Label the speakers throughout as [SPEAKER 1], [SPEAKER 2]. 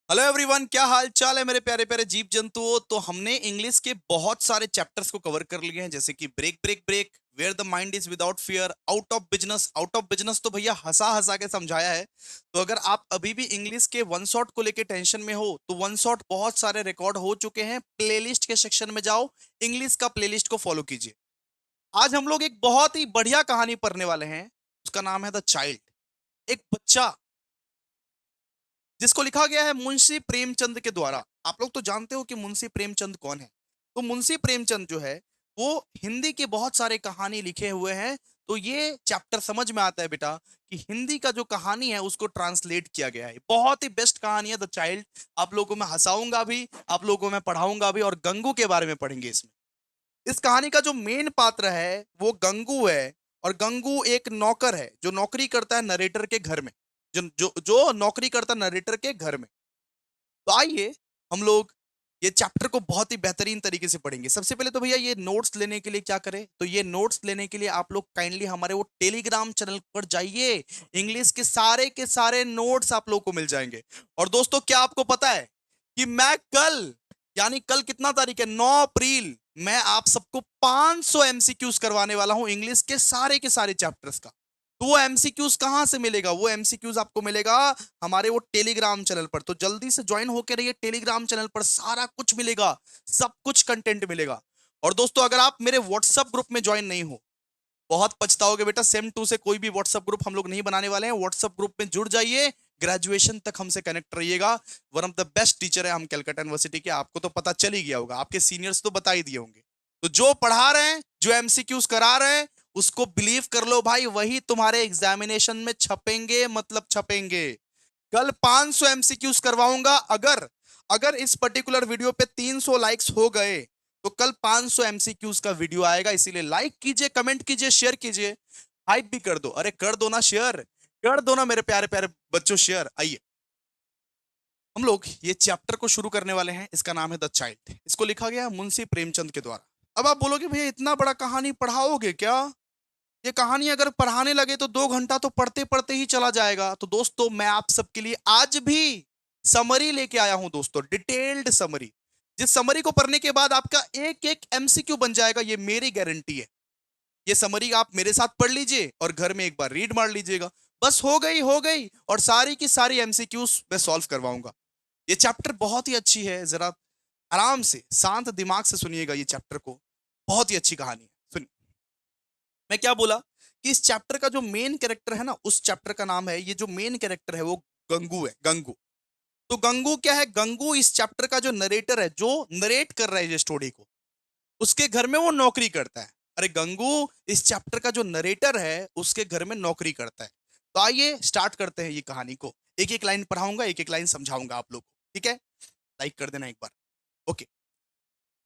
[SPEAKER 1] Hello everyone, क्या हाल चाल है मेरे प्यारे प्यारे जीव जंतुओं। तो हमने इंग्लिश के बहुत सारे चैप्टर्स को कवर कर लिए हैं, जैसे कि break break break, where the mind is without fear, out of business. Out of business तो भैया हंसा हंसा के समझाया है। तो अगर आप अभी भी इंग्लिश के वन शॉट को लेके टेंशन में हो तो वन शॉट बहुत सारे रिकॉर्ड हो चुके हैं। प्लेलिस्ट के सेक्शन में जाओ, इंग्लिश का प्लेलिस्ट को फॉलो कीजिए। आज हम लोग एक बहुत ही बढ़िया कहानी पढ़ने वाले हैं। उसका नाम है द चाइल्ड। एक बच्चा जिसको लिखा गया है मुंशी प्रेमचंद के द्वारा। आप लोग तो जानते हो कि मुंशी प्रेमचंद कौन है। तो मुंशी प्रेमचंद जो है वो हिंदी के बहुत सारे कहानी लिखे हुए हैं। तो ये चैप्टर समझ में आता है बेटा कि हिंदी का जो कहानी है उसको ट्रांसलेट किया गया है। बहुत ही बेस्ट कहानी है द चाइल्ड। आप लोगों को मैं हंसाऊंगा भी, आप लोगों को मैं पढ़ाऊंगा भी, और गंगू के बारे में पढ़ेंगे इसमें। इस कहानी का जो मेन पात्र है वो गंगू है। और गंगू एक नौकर है जो नौकरी करता है नरेटर के घर में। जो जो जो नौकरी करता है नरेटर के घर में। तो आइए हम लोग ये चैप्टर को बहुत ही बेहतरीन तरीके से पढ़ेंगे। सबसे पहले तो भैया ये नोट्स लेने के लिए क्या करें, तो ये नोट्स लेने के लिए आप लोग काइंडली हमारे वो टेलीग्राम चैनल पर जाइए। इंग्लिश के सारे नोट्स आप लोग को मिल जाएंगे। और दोस्तों, क्या आपको पता है कि मैं कल, यानी कल कितना तारीख है, 9 अप्रैल, मैं आप सबको 500 एमसीक्यूज करवाने वाला हूं इंग्लिश के सारे चैप्टर्स का। तो वो एमसीक्यूज कहां से मिलेगा? वो एमसीक्यूज आपको मिलेगा हमारे वो टेलीग्राम चैनल पर। तो जल्दी से ज्वाइन होकर रहिए टेलीग्राम चैनल पर, सारा कुछ मिलेगा, सब कुछ कंटेंट मिलेगा। और दोस्तों, अगर आप मेरे व्हाट्सएप ग्रुप में ज्वाइन नहीं हो, बहुत पछताओगे बेटा। सेम टू से कोई भी व्हाट्सएप ग्रुप हम लोग नहीं बनाने वाले हैं। व्हाट्सएप ग्रुप में जुड़ जाइए, ग्रेजुएशन तक हमसे कनेक्ट रहिएगा। One of the best teacher है हम कलकत्ता यूनिवर्सिटी के, आपको तो पता चल ही गया होगा, आपके सीनियर्स तो बता ही दिए होंगे। तो जो पढ़ा रहे हैं, जो एमसीक्यूज करा रहे हैं, उसको बिलीव कर लो भाई, वही तुम्हारे एग्जामिनेशन में छपेंगे, मतलब छपेंगे। कल 500 एमसीक्यूज करवाऊंगा। अगर अगर इस पर्टिकुलर वीडियो पे 300 लाइक्स हो गए तो कल 500 एमसीक्यूज का वीडियो आएगा। इसीलिए लाइक कीजिए, कमेंट कीजिए, शेयर कीजिए, हाइप भी कर दो। अरे कर दो ना शेयर, कर दो ना मेरे प्यारे प्यारे बच्चों, शेयर। आइए हम लोग ये चैप्टर को शुरू करने वाले हैं। इसका नाम है द चाइल्ड। इसको लिखा गया है मुंशी प्रेमचंद के द्वारा। अब आप बोलोगे भैया इतना बड़ा कहानी पढ़ाओगे क्या? ये कहानी अगर पढ़ाने लगे तो 2 घंटा तो पढ़ते पढ़ते ही चला जाएगा। तो दोस्तों, मैं आप सबके लिए आज भी समरी लेके आया हूं दोस्तों, डिटेल्ड समरी। जिस समरी को पढ़ने के बाद आपका एक एक एमसीक्यू बन जाएगा, ये मेरी गारंटी है। ये समरी आप मेरे साथ पढ़ लीजिए और घर में एक बार रीड मार लीजिएगा, बस हो गई हो गई। और सारी की सारी एमसीक्यूज मैं सॉल्व करवाऊंगा। ये चैप्टर बहुत ही अच्छी है, जरा आराम से शांत दिमाग से सुनिएगा ये चैप्टर को। बहुत ही अच्छी कहानी है, सुनिए। मैं क्या बोला कि इस चैप्टर का जो मेन कैरेक्टर है ना, उस चैप्टर का नाम है, ये जो मेन कैरेक्टर है वो गंगू है, गंगू। तो गंगू क्या है? गंगू इस चैप्टर का जो नरेटर है, जो नरेट कर रहा है ये स्टोरी को, उसके घर में वो नौकरी करता है। अरे गंगू इस चैप्टर का जो नरेटर है उसके घर में नौकरी करता है। तो आइए स्टार्ट करते हैं ये कहानी को। एक एक लाइन पढ़ाऊंगा, एक एक लाइन समझाऊंगा आप लोग को, ठीक है? लाइक कर देना एक बार। ओके।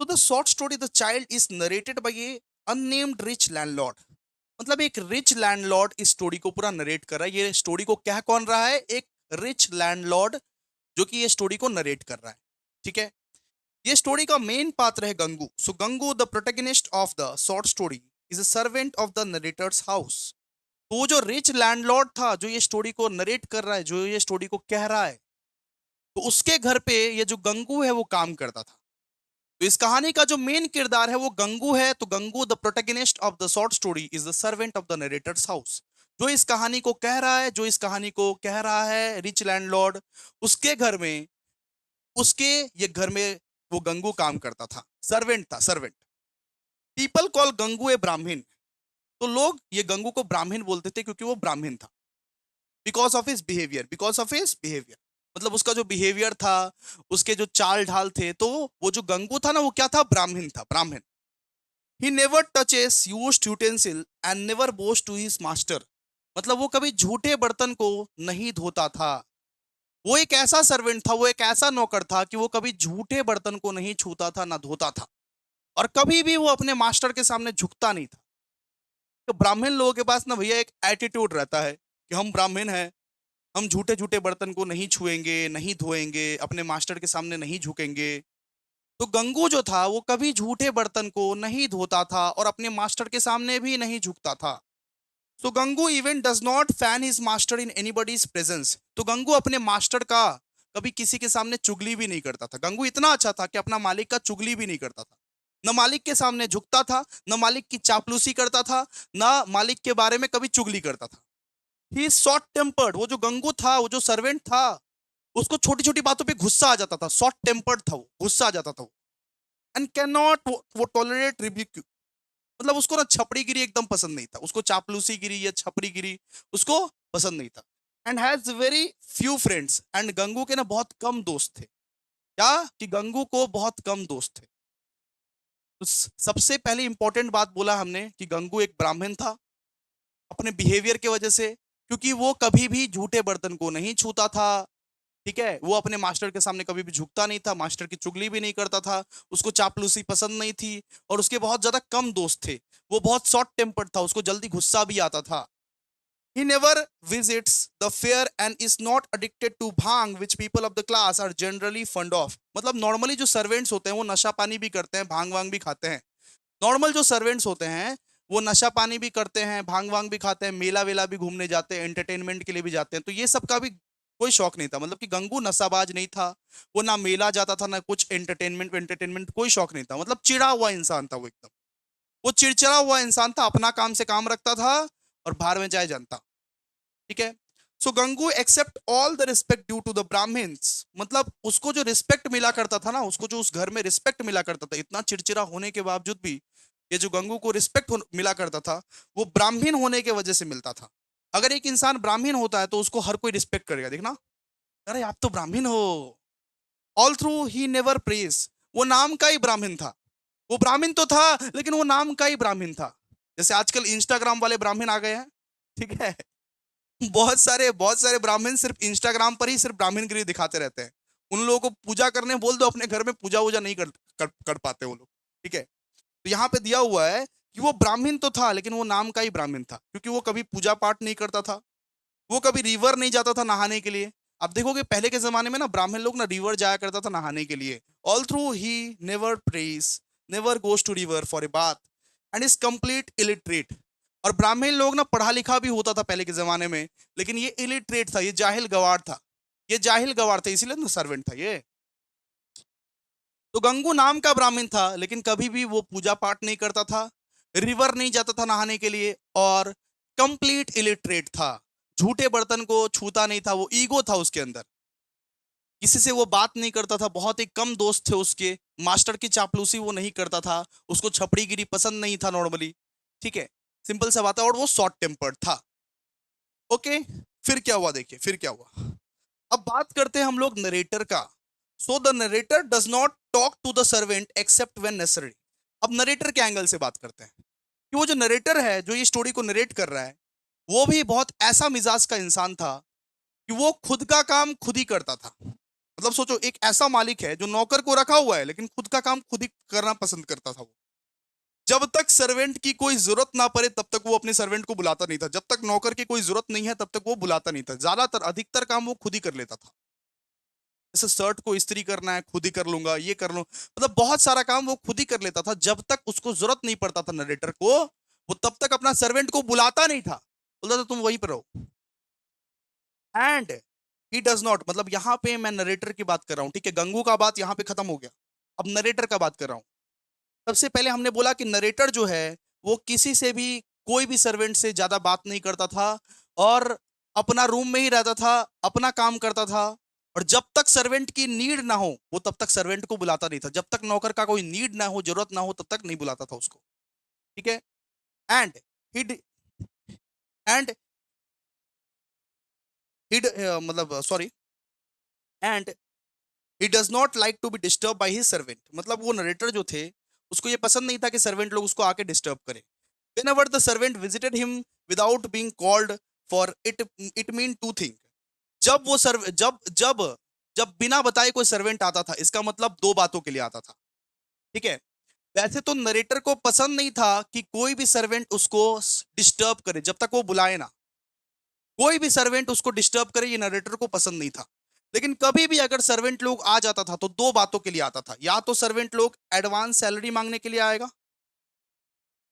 [SPEAKER 1] तो the short story the child is narrated by A unnamed rich landlord. मतलब एक रिच लैंडलॉर्ड इस स्टोरी को पूरा नरेट कर रहा है। ये स्टोरी को कह कौन रहा है? एक रिच लैंडलॉर्ड जो कि ये स्टोरी को नरेट कर रहा है, ठीक है? ये स्टोरी का मेन पात्र है Gangu. So Gangu the protagonist of the short story is a servant of the narrator's house. तो वो जो रिच लैंडलॉर्ड था जो ये स्टोरी को नरेट कर रहा है, जो ये स्टोरी को कह रहा है, तो उसके घर पे ये जो गंगू है वो काम करता था। तो इस कहानी का जो मेन किरदार है वो गंगू है। तो Gangu the protagonist of the short story is the servant of the narrator's house. जो इस कहानी को कह रहा है, जो इस कहानी को कह रहा है रिच लैंडलॉर्ड, उसके घर में, उसके ये घर में वो गंगू काम करता था, सर्वेंट था, सर्वेंट। पीपल कॉल गंगू ए ब्राह्मण। तो लोग ये गंगू को ब्राह्मण बोलते थे क्योंकि वो ब्राह्मण था। Because of his behaviour, because of his behaviour, मतलब उसका जो बिहेवियर था, उसके जो चाल ढाल थे। तो वो जो गंगू था ना, वो क्या था? ब्राह्मण था, ब्राह्मण। He never touches used utensil and never boast to his master. मतलब वो कभी झूठे बर्तन को नहीं धोता था। वो एक ऐसा सर्वेंट था, वो एक ऐसा नौकर था कि वो कभी झूठे बर्तन को नहीं छूता था, ना धोता था। और कभी भी वो अपने मास्टर के सामने झुकता नहीं था। तो ब्राह्मण लोगों के पास ना भैया एक एटीट्यूड रहता है कि हम ब्राह्मण हैं, हम झूठे झूठे बर्तन को नहीं छुएंगे, नहीं धोएंगे, अपने मास्टर के सामने नहीं झुकेंगे। तो गंगू जो था वो कभी झूठे बर्तन को नहीं धोता था और अपने मास्टर के सामने भी नहीं झुकता था। So Gangu even does not fan his master in anybody's presence. तो गंगू अपने मास्टर का कभी किसी के सामने चुगली भी नहीं करता था। गंगू इतना अच्छा था कि अपना मालिक का चुगली भी नहीं करता था। न मालिक के सामने झुकता था, न मालिक की चापलूसी करता था, न मालिक के बारे में कभी चुगली करता था। He is short tempered. वो जो गंगू था, वो जो सर्वेंट था, उसको छोटी-छोटी बातों पे गुस्सा आ जाता था। शॉर्ट टेम्पर्ड था वो, गुस्सा आ जाता था वो। एंड कैन नॉट वो टॉलरेट रिब्यूक। मतलब उसको ना छपड़ीगिरी एकदम पसंद नहीं था। उसको चापलूसीगिरी या छपड़ीगिरी उसको पसंद नहीं था। And has very few friends. And Gangu के ना बहुत कम दोस्त थे। क्या? कि गंगू को बहुत कम दोस्त थे। तो सबसे पहले इंपॉर्टेंट बात बोला हमने कि गंगू एक ब्राह्मण था, अपने बिहेवियर की वजह से, क्योंकि वो कभी भी झूठे बर्तन को नहीं छूता था। ठीक है, वो अपने मास्टर के सामने कभी भी झुकता नहीं था, मास्टर की चुगली भी नहीं करता था, उसको चापलूसी पसंद नहीं थी। और उसके बहुत ज्यादा कम दोस्त थे। वो बहुत शॉर्ट टेम्पर्ड था, उसको जल्दी गुस्सा भी आता था। He never visits the fair and is not addicted to bhang which people of the class are generally fond of। मतलब नॉर्मली जो सर्वेंट्स होते हैं वो नशा पानी भी करते हैं, भांग वांग भी खाते हैं। नॉर्मल जो सर्वेंट्स होते हैं वो नशा पानी भी करते हैं, भांग वांग भी खाते हैं, मेला वेला भी घूमने जाते हैं, एंटरटेनमेंट के लिए भी जाते हैं। तो ये सब का भी कोई शौक नहीं था। मतलब कि गंगू नशाबाज नहीं था। वो ना मेला जाता था, ना कुछ एंटरटेनमेंट एंटरटेनमेंट, कोई शौक नहीं था। मतलब चिड़ा हुआ इंसान था वो एकदम। वो चिड़चिड़ा हुआ इंसान था, अपना काम से काम रखता था और बाहर में जाए जनता। ठीक है। So Gangu accept all the respect due to the Brahmins. मतलब उसको जो रिस्पेक्ट मिला करता था ना, उसको जो उस घर में रिस्पेक्ट मिला करता था, इतना चिड़चिड़ा होने के बावजूद भी ये जो गंगू को रिस्पेक्ट मिला करता था, वो ब्राह्मण होने के वजह से मिलता था। अगर एक इंसान ब्राह्मण होता है तो उसको हर कोई रिस्पेक्ट करेगा। देखना, अरे आप तो ब्राह्मण हो। All through he never praise. वो नाम का ही ब्राह्मण था। वो ब्राह्मण तो था, लेकिन वो नाम का ही ब्राह्मण था। जैसे आजकल इंस्टाग्राम वाले ब्राह्मण आ गए हैं। ठीक है। बहुत सारे ब्राह्मण सिर्फ इंस्टाग्राम पर ही सिर्फ ब्राह्मणगिरी दिखाते रहते हैं। उन लोगों को पूजा करने बोल दो, अपने घर में पूजा वूजा नहीं कर पाते वो लोग। ठीक है। तो यहाँ पे दिया हुआ है कि वो ब्राह्मण तो था, लेकिन वो नाम का ही ब्राह्मण था, क्योंकि वो कभी पूजा पाठ नहीं करता था। वो कभी रिवर नहीं जाता था नहाने के लिए। आप देखोगे पहले के जमाने में ना ब्राह्मण लोग ना रिवर जाया करता था नहाने के लिए। All through he never prays, never goes to river for a bath and is complete illiterate. और ब्राह्मण लोग ना पढ़ा लिखा भी होता था पहले के जमाने में, लेकिन ये इलिटरेट था, ये जाहिल गवार था। ये जाहिल गवार था, इसीलिए ना सर्वेंट था ये। तो गंगू नाम का ब्राह्मण था, लेकिन कभी भी वो पूजा पाठ नहीं करता था, रिवर नहीं जाता था नहाने के लिए, और कंप्लीट इलिटरेट था। झूठे बर्तन को छूता नहीं था, वो ईगो था उसके अंदर। किसी से वो बात नहीं करता था, बहुत ही कम दोस्त थे उसके। मास्टर की चापलूसी वो नहीं करता था। उसको छपड़ीगिरी पसंद नहीं था नॉर्मली। ठीक है, सिंपल सा बात है। और वो शॉर्ट टेम्पर्ड था। ओके। फिर क्या हुआ, देखिए फिर क्या हुआ। अब बात करते हैं हम लोग नरेटर का। So the narrator does not talk to the servant except when necessary. अब नरेटर के एंगल से बात करते हैं कि वो जो नरेटर है, जो ये स्टोरी को नरेट कर रहा है, वो भी बहुत ऐसा मिजाज का इंसान था कि वो खुद का काम खुद ही करता था। मतलब सोचो, एक ऐसा मालिक है जो नौकर को रखा हुआ है, लेकिन खुद का काम खुद ही करना पसंद करता था वो। जब तक सर्वेंट की कोई जरूरत ना पड़े तब तक वो अपने सर्वेंट को बुलाता नहीं था। जब तक नौकर की कोई जरूरत नहीं है तब तक वो बुलाता नहीं था। ज्यादातर अधिकतर काम वो खुद ही कर लेता था। जैसे शर्ट को इस्त्री करना है, खुद ही कर लूंगा, ये कर लूं, मतलब बहुत सारा काम वो खुद ही कर लेता था। जब तक उसको जरूरत नहीं पड़ता था नरेटर को, वो तब तक अपना सर्वेंट को बुलाता नहीं था। बोलता था तुम वहीं पर रहो। एंड ही डज नॉट, मतलब यहाँ पे मैं नरेटर की बात कर रहा हूँ। ठीक है, गंगू का बात यहाँ पे खत्म हो गया। अब नरेटर का बात कर रहा हूँ। सबसे पहले हमने बोला कि नरेटर जो है वो किसी से भी, कोई भी सर्वेंट से ज्यादा बात नहीं करता था, और अपना रूम में ही रहता था, अपना काम करता था। और जब तक सर्वेंट की नीड ना हो वो तब तक सर्वेंट को बुलाता नहीं था। जब तक नौकर का कोई नीड ना हो, जरूरत ना हो, तब तक नहीं बुलाता था उसको। ठीक है। एंड ही एंड ही मतलब sorry, and he does not like to be disturb by his servant. मतलब वो नरेटर जो थे, उसको ये पसंद नहीं था कि सर्वेंट लोग उसको आके डिस्टर्ब करें। Whenever the servant visited him without being called for it, it mean two thing। जब वो सर्व जब जब जब बिना बताए कोई सर्वेंट आता था, इसका मतलब दो बातों के लिए आता था। ठीक है। वैसे तो नरेटर को पसंद नहीं था कि कोई भी सर्वेंट उसको डिस्टर्ब करे जब तक वो बुलाए ना। कोई भी सर्वेंट उसको डिस्टर्ब करे, ये नरेटर को पसंद नहीं था। लेकिन कभी भी अगर सर्वेंट लोग आ जाता था तो दो बातों के लिए आता था। या तो सर्वेंट लोग एडवांस सैलरी मांगने के लिए आएगा,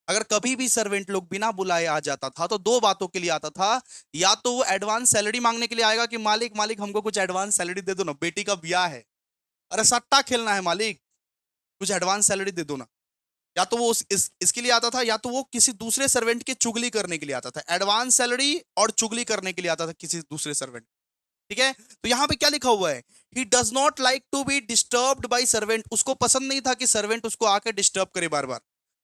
[SPEAKER 1] अगर कभी भी सर्वेंट लोग बिना बुलाए आ जाता था तो दो बातों के लिए आता था। या तो वो एडवांस सैलरी मांगने के लिए आएगा कि मालिक मालिक हमको कुछ एडवांस सैलरी दे दो ना, बेटी का ब्याह है, अरे सट्टा खेलना है मालिक, कुछ एडवांस सैलरी दे दो ना। या तो वो इसके लिए आता था, या तो वो किसी दूसरे सर्वेंट की चुगली करने के लिए आता था। एडवांस सैलरी और चुगली करने के लिए आता था किसी दूसरे सर्वेंट। ठीक है, तो यहां पे क्या लिखा हुआ है, he does not like to be disturbed by servant. उसको पसंद नहीं था कि सर्वेंट उसको आके डिस्टर्ब करे बार बार।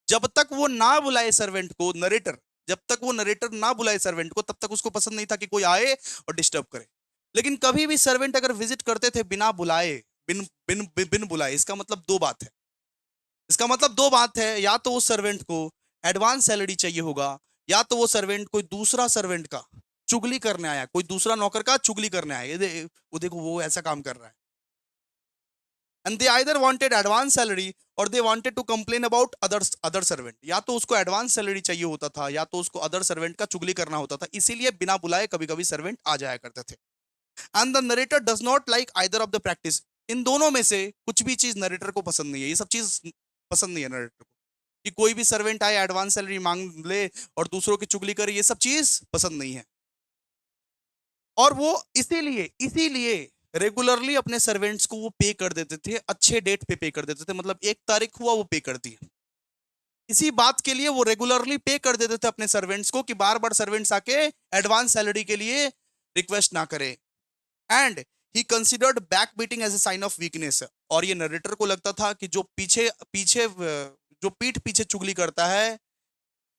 [SPEAKER 1] जब तक वो ना बुलाए सर्वेंट को, नरेटर, जब तक वो नरेटर ना बुलाए सर्वेंट को, तब तक उसको पसंद नहीं था कि कोई आए और डिस्टर्ब करे। लेकिन कभी भी सर्वेंट अगर विजिट करते थे बिना बुलाए, बिन बिन बिन, बिन बुलाए, इसका मतलब दो बात है। इसका मतलब दो बात है, या तो उस सर्वेंट को एडवांस सैलरी चाहिए होगा, या तो वो सर्वेंट कोई दूसरा सर्वेंट का चुगली करने आया, कोई दूसरा नौकर का चुगली करने आया। वो देखो वो ऐसा काम कर रहा है। And they either wanted advance salary और they wanted to complain about other servant. या तो उसको एडवांस सैलरी चाहिए होता था, या तो उसको अदर सर्वेंट का चुगली करना होता था। इसीलिए बिना बुलाए कभी कभी सर्वेंट आ जाया करते थे। And the narrator does not like either of the practice. इन दोनों में से कुछ भी चीज नरेटर को पसंद नहीं है। ये सब चीज पसंद नहीं है नरेटर को, कि कोई भी सर्वेंट आए एडवांस सैलरी मांग ले और दूसरों की चुगली करे, ये सब चीज पसंद नहीं है। और वो इसीलिए इसीलिए रेगुलरली अपने सर्वेंट्स को वो पे कर देते थे, अच्छे डेट पे कर देते थे। मतलब 1 तारीख हुआ वो पे कर दी। इसी बात के लिए वो रेगुलरली पे कर देते थे अपने सर्वेंट्स को, कि बार बार सर्वेंट्स आके एडवांस सैलरी के लिए रिक्वेस्ट ना करे। And he considered back beating as a sign of weakness. और ये नरेटर को लगता था कि जो पीछे पीछे जो पीठ पीछे चुगली करता है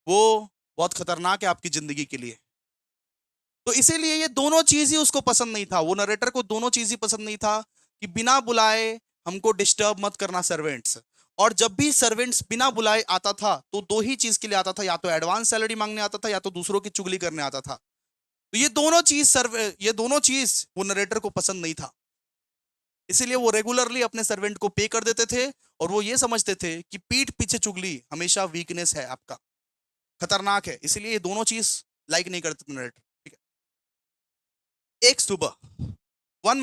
[SPEAKER 1] वो बहुत खतरनाक है आपकी जिंदगी के लिए। तो इसीलिए ये दोनों चीज ही उसको पसंद नहीं था। वो नरेटर को दोनों चीज ही पसंद नहीं था, कि बिना बुलाए हमको डिस्टर्ब मत करना सर्वेंट्स। और जब भी सर्वेंट्स बिना बुलाए आता था तो दो ही चीज के लिए आता था, या तो एडवांस सैलरी मांगने आता था, या तो दूसरों की चुगली करने आता था। तो ये दोनों चीज वो नरेटर को पसंद नहीं था। इसीलिए वो रेगुलरली अपने सर्वेंट को पे कर देते थे। और वो ये समझते थे कि पीठ पीछे चुगली हमेशा वीकनेस है आपका, खतरनाक है। इसीलिए ये दोनों चीज लाइक नहीं करते थे नरेटर। ठीक है, एक सुबह, one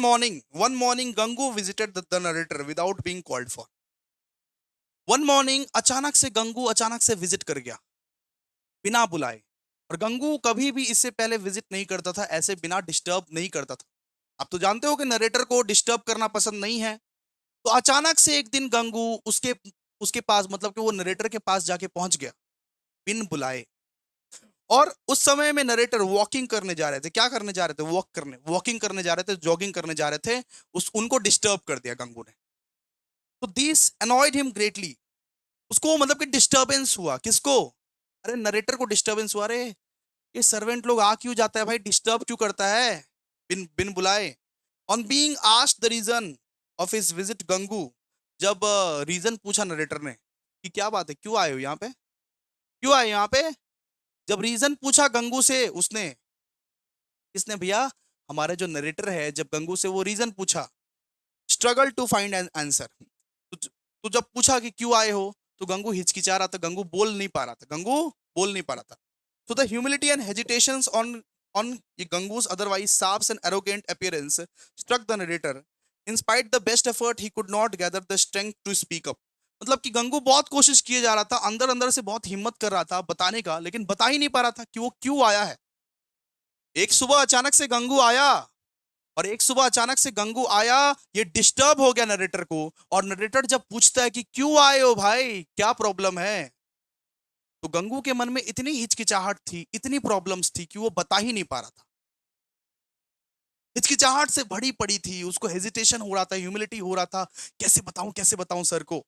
[SPEAKER 1] morning Gangu visited the narrator without being called for. One morning अचानक से गंगू अचानक से विजिट कर गया बिना बुलाए। और गंगू कभी भी इससे पहले विजिट नहीं करता था, ऐसे बिना डिस्टर्ब नहीं करता था। आप तो जानते हो कि नरेटर को डिस्टर्ब करना पसंद नहीं है। तो अचानक से एक दिन गंगू उसके उसके पास, मतलब कि वो नरेटर के पास जाके पहुंच गया बिन बुलाए। और उस समय में नरेटर वॉकिंग करने जा रहे थे। क्या करने जा रहे थे? वॉकिंग करने जा रहे थे, जॉगिंग करने जा रहे थे। उस उनको डिस्टर्ब कर दिया गंगू ने। तो दिस अनॉयड हिम ग्रेटली। उसको मतलब कि डिस्टरबेंस हुआ। किसको? अरे नरेटर को डिस्टरबेंस हुआ। अरे ये सर्वेंट लोग आ क्यों जाता है भाई, डिस्टर्ब क्यों करता है बिन बिन बुलाए। On being asked the reason of his visit, Gangu, जब रीजन पूछा नरेटर ने कि क्या बात है, क्यों आए हो यहाँ पे, क्यों आए यहाँ पे, जब रीजन पूछा गंगू से उसने, किसने भैया? हमारे जो नरेटर है, जब गंगू से वो रीजन पूछा, struggle to find an answer. तो जब पूछा कि क्यों आए हो, तो गंगू हिचकिचा रहा था, गंगू बोल नहीं पा रहा था, गंगू बोल नहीं पा रहा था। So the humility and hesitations on Gangu's otherwise sharp and arrogant appearance struck the narrator. In spite the best effort, he could not gather the strength to speak up. मतलब कि गंगू बहुत कोशिश किए जा रहा था, अंदर अंदर से बहुत हिम्मत कर रहा था बताने का, लेकिन बता ही नहीं पा रहा था कि वो क्यों आया है। एक सुबह अचानक से गंगू आया, और एक सुबह अचानक से गंगू आया, ये डिस्टर्ब हो गया नरेटर को। और नरेटर जब पूछता है कि क्यों आए हो भाई, क्या प्रॉब्लम है, तो गंगू के मन में इतनी हिचकिचाहट थी, इतनी प्रॉब्लम्स थी कि वो बता ही नहीं पा रहा था। हिचकिचाहट से भरी पड़ी थी, उसको हेजिटेशन हो रहा था, ह्यूमिलिटी हो रहा था, कैसे बताऊं सर को,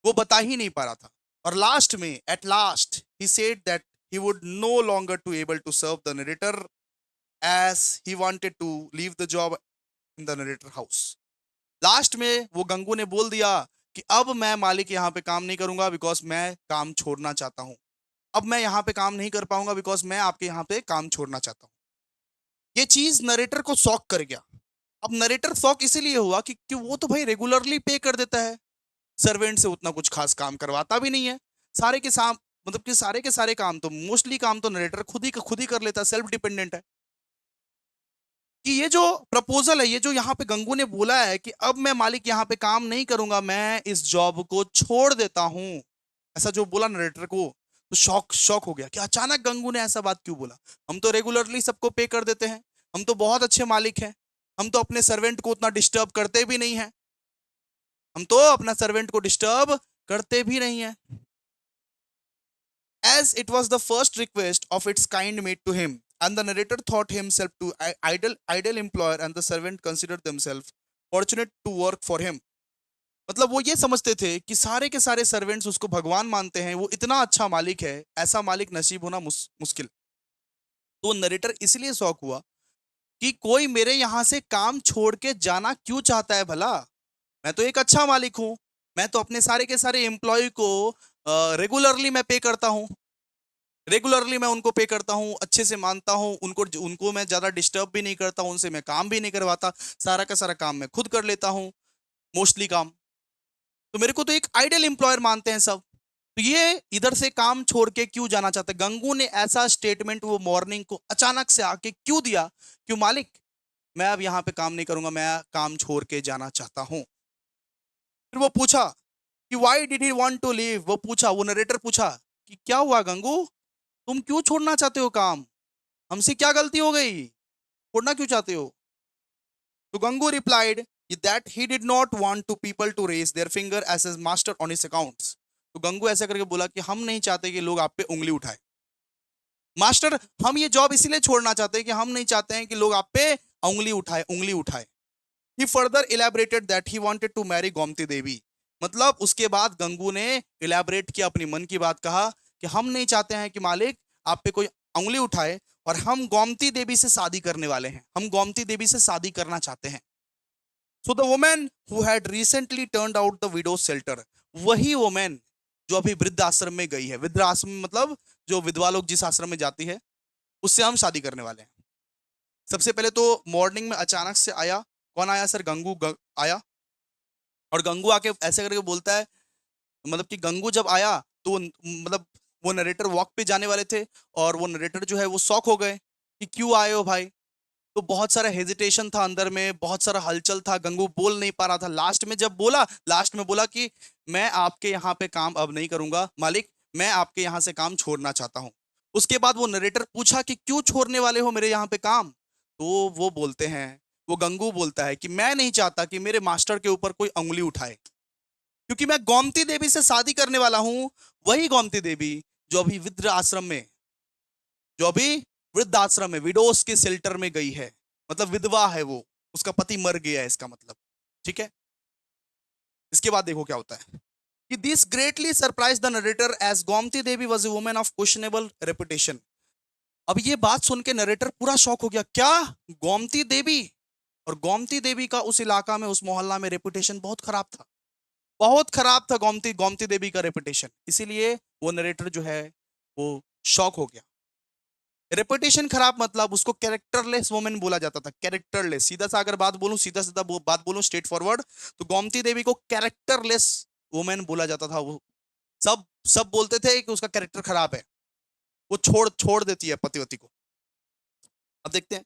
[SPEAKER 1] वो बता ही नहीं पा रहा था। और लास्ट में, at last he said that he would no longer to able to serve the narrator, as he wanted to leave the job in the narrator house. Last में वो गंगू ने बोल दिया कि अब मैं मालिक यहाँ पे काम नहीं करूंगा, बिकॉज मैं काम छोड़ना चाहता हूँ। अब मैं यहाँ पे काम नहीं कर पाऊंगा, बिकॉज मैं आपके यहाँ पे काम छोड़ना चाहता हूँ। ये चीज नरेटर को शॉक कर गया। अब नरेटर शॉक इसीलिए हुआ कि वो तो भाई रेगुलरली पे कर देता है, सर्वेंट से उतना कुछ खास काम करवाता भी नहीं है। सारे के साम मतलब कि सारे के सारे काम तो, मोस्टली काम तो नरेटर खुद ही कर लेता है, सेल्फ डिपेंडेंट है। कि ये जो प्रपोजल है, ये जो यहाँ पे गंगू ने बोला है कि अब मैं मालिक यहाँ पे काम नहीं करूंगा, मैं इस जॉब को छोड़ देता हूं, ऐसा जो बोला नरेटर को, तो शॉक शॉक हो गया कि अचानक गंगू ने ऐसा बात क्यों बोला। हम तो रेगुलरली सबको पे कर देते हैं, हम तो बहुत अच्छे मालिक हैं, हम तो अपने सर्वेंट को उतना डिस्टर्ब करते भी नहीं हैं, हम तो अपना सर्वेंट को डिस्टर्ब करते भी नहीं है। As it was the first request of its kind made to him, and the narrator thought himself to ideal employer, and the servant considered themselves fortunate to work for him. मतलब वो ये समझते थे कि सारे के सारे सर्वेंट्स उसको भगवान मानते हैं, वो इतना अच्छा मालिक है, ऐसा मालिक नसीब होना मुश्किल। तो नरेटर इसलिए शौक हुआ कि कोई मेरे यहां से काम छोड़ के जाना क्यों चाहता है भला। मैं तो एक अच्छा मालिक हूं, मैं तो अपने सारे के सारे एम्प्लॉय को रेगुलरली मैं पे करता हूं, रेगुलरली मैं उनको पे करता हूँ, अच्छे से मानता हूँ उनको, उनको मैं ज्यादा डिस्टर्ब भी नहीं करता हूँ, उनसे मैं काम भी नहीं करवाता, सारा का सारा काम मैं खुद कर लेता हूँ, मोस्टली काम। तो मेरे को तो एक आइडियल एम्प्लॉयर मानते हैं सब, तो ये इधर से काम छोड़ के क्यों जाना चाहते हैं। गंगू ने ऐसा स्टेटमेंट वो मॉर्निंग को अचानक से आके क्यों दिया, क्यों मालिक मैं अब यहाँ पे काम नहीं करूंगा, मैं काम छोड़ के जाना चाहता हूँ। फिर वो पूछा कि why did he want to leave, वो पूछा, वो नरेटर पूछा कि क्या हुआ गंगू, तुम क्यों छोड़ना चाहते हो काम, हमसे क्या गलती हो गई, छोड़ना क्यों चाहते हो। तो Gangu replied that he did not want to people to raise their finger as his master on his accounts. तो गंगू ऐसा करके बोला कि हम नहीं चाहते कि लोग आप पे उंगली उठाए, मास्टर हम ये जॉब इसीलिए छोड़ना चाहते हैं कि हम नहीं चाहते हैं कि लोग आप पे उंगली उठाए, उंगली उठाए। He further elaborated that he wanted to marry Gomti देवी। मतलब उसके बाद गंगू ने इलेबरेट किया, अपनी मन की बात कहा कि हम नहीं चाहते हैं कि मालिक आप पे कोई उंगली उठाए, और हम गोमती देवी से शादी करने वाले हैं, हम गोमती देवी से शादी करना चाहते हैं। So the women who had recently turned out the widows shelter, वही वुमेन जो अभी वृद्ध आश्रम में गई है, वृद्ध आश्रम मतलब जो विधवा लोग जिस आश्रम में जाती है, उससे हम शादी करने वाले हैं। सबसे पहले तो मॉर्निंग में अचानक से आया, कौन आया सर, गंगू आया, और गंगू आके ऐसे करके बोलता है, मतलब कि गंगू जब आया तो मतलब वो नरेटर वॉक पे जाने वाले थे, और वो नरेटर जो है वो शॉक हो गए कि क्यों आए हो भाई। तो बहुत सारा हेजिटेशन था अंदर में, बहुत सारा हलचल था, गंगू बोल नहीं पा रहा था। लास्ट में जब बोला, लास्ट में बोला कि मैं आपके यहाँ पे काम अब नहीं करूंगा मालिक, मैं आपके यहाँ से काम छोड़ना चाहता हूँ। उसके बाद वो नरेटर पूछा कि क्यों छोड़ने वाले हो मेरे यहाँ पे काम, तो वो बोलते हैं, वो गंगू बोलता है कि मैं नहीं चाहता कि मेरे मास्टर के ऊपर कोई उंगली उठाए, क्योंकि मैं गोमती देवी से शादी करने वाला हूं, वही गोमती देवी जो अभी वृद्ध आश्रम में, जो अभी वृद्ध आश्रम में विडोस के शेल्टर में गई है, मतलब विधवा है वो, उसका पति मर गया है इसका मतलब, ठीक है। इसके बाद देखो क्या होता है कि this greatly surprise the narrator as Gomti Devi was a woman of questionable reputation. अब ये बात सुन के नरेटर पूरा शॉक हो गया, क्या गोमती देवी, और गोमती देवी का उस इलाका में, उस मोहल्ला में रेपुटेशन बहुत खराब था, बहुत खराब था गोमती गोमती देवी का रेपुटेशन। इसीलिए वो नरेटर जो है वो शॉक हो गया। रेपुटेशन खराब मतलब उसको कैरेक्टरलेस वुमेन बोला जाता था, कैरेक्टरलेस, सीधा सा अगर बात बोलूं, सीधा सीधा बात बोलूं, स्ट्रेट फॉरवर्ड, तो गोमती देवी को कैरेक्टरलेस वुमेन बोला जाता था। वो सब सब बोलते थे कि उसका कैरेक्टर खराब है, वो छोड़ छोड़ देती है पतिवती को। अब देखते हैं,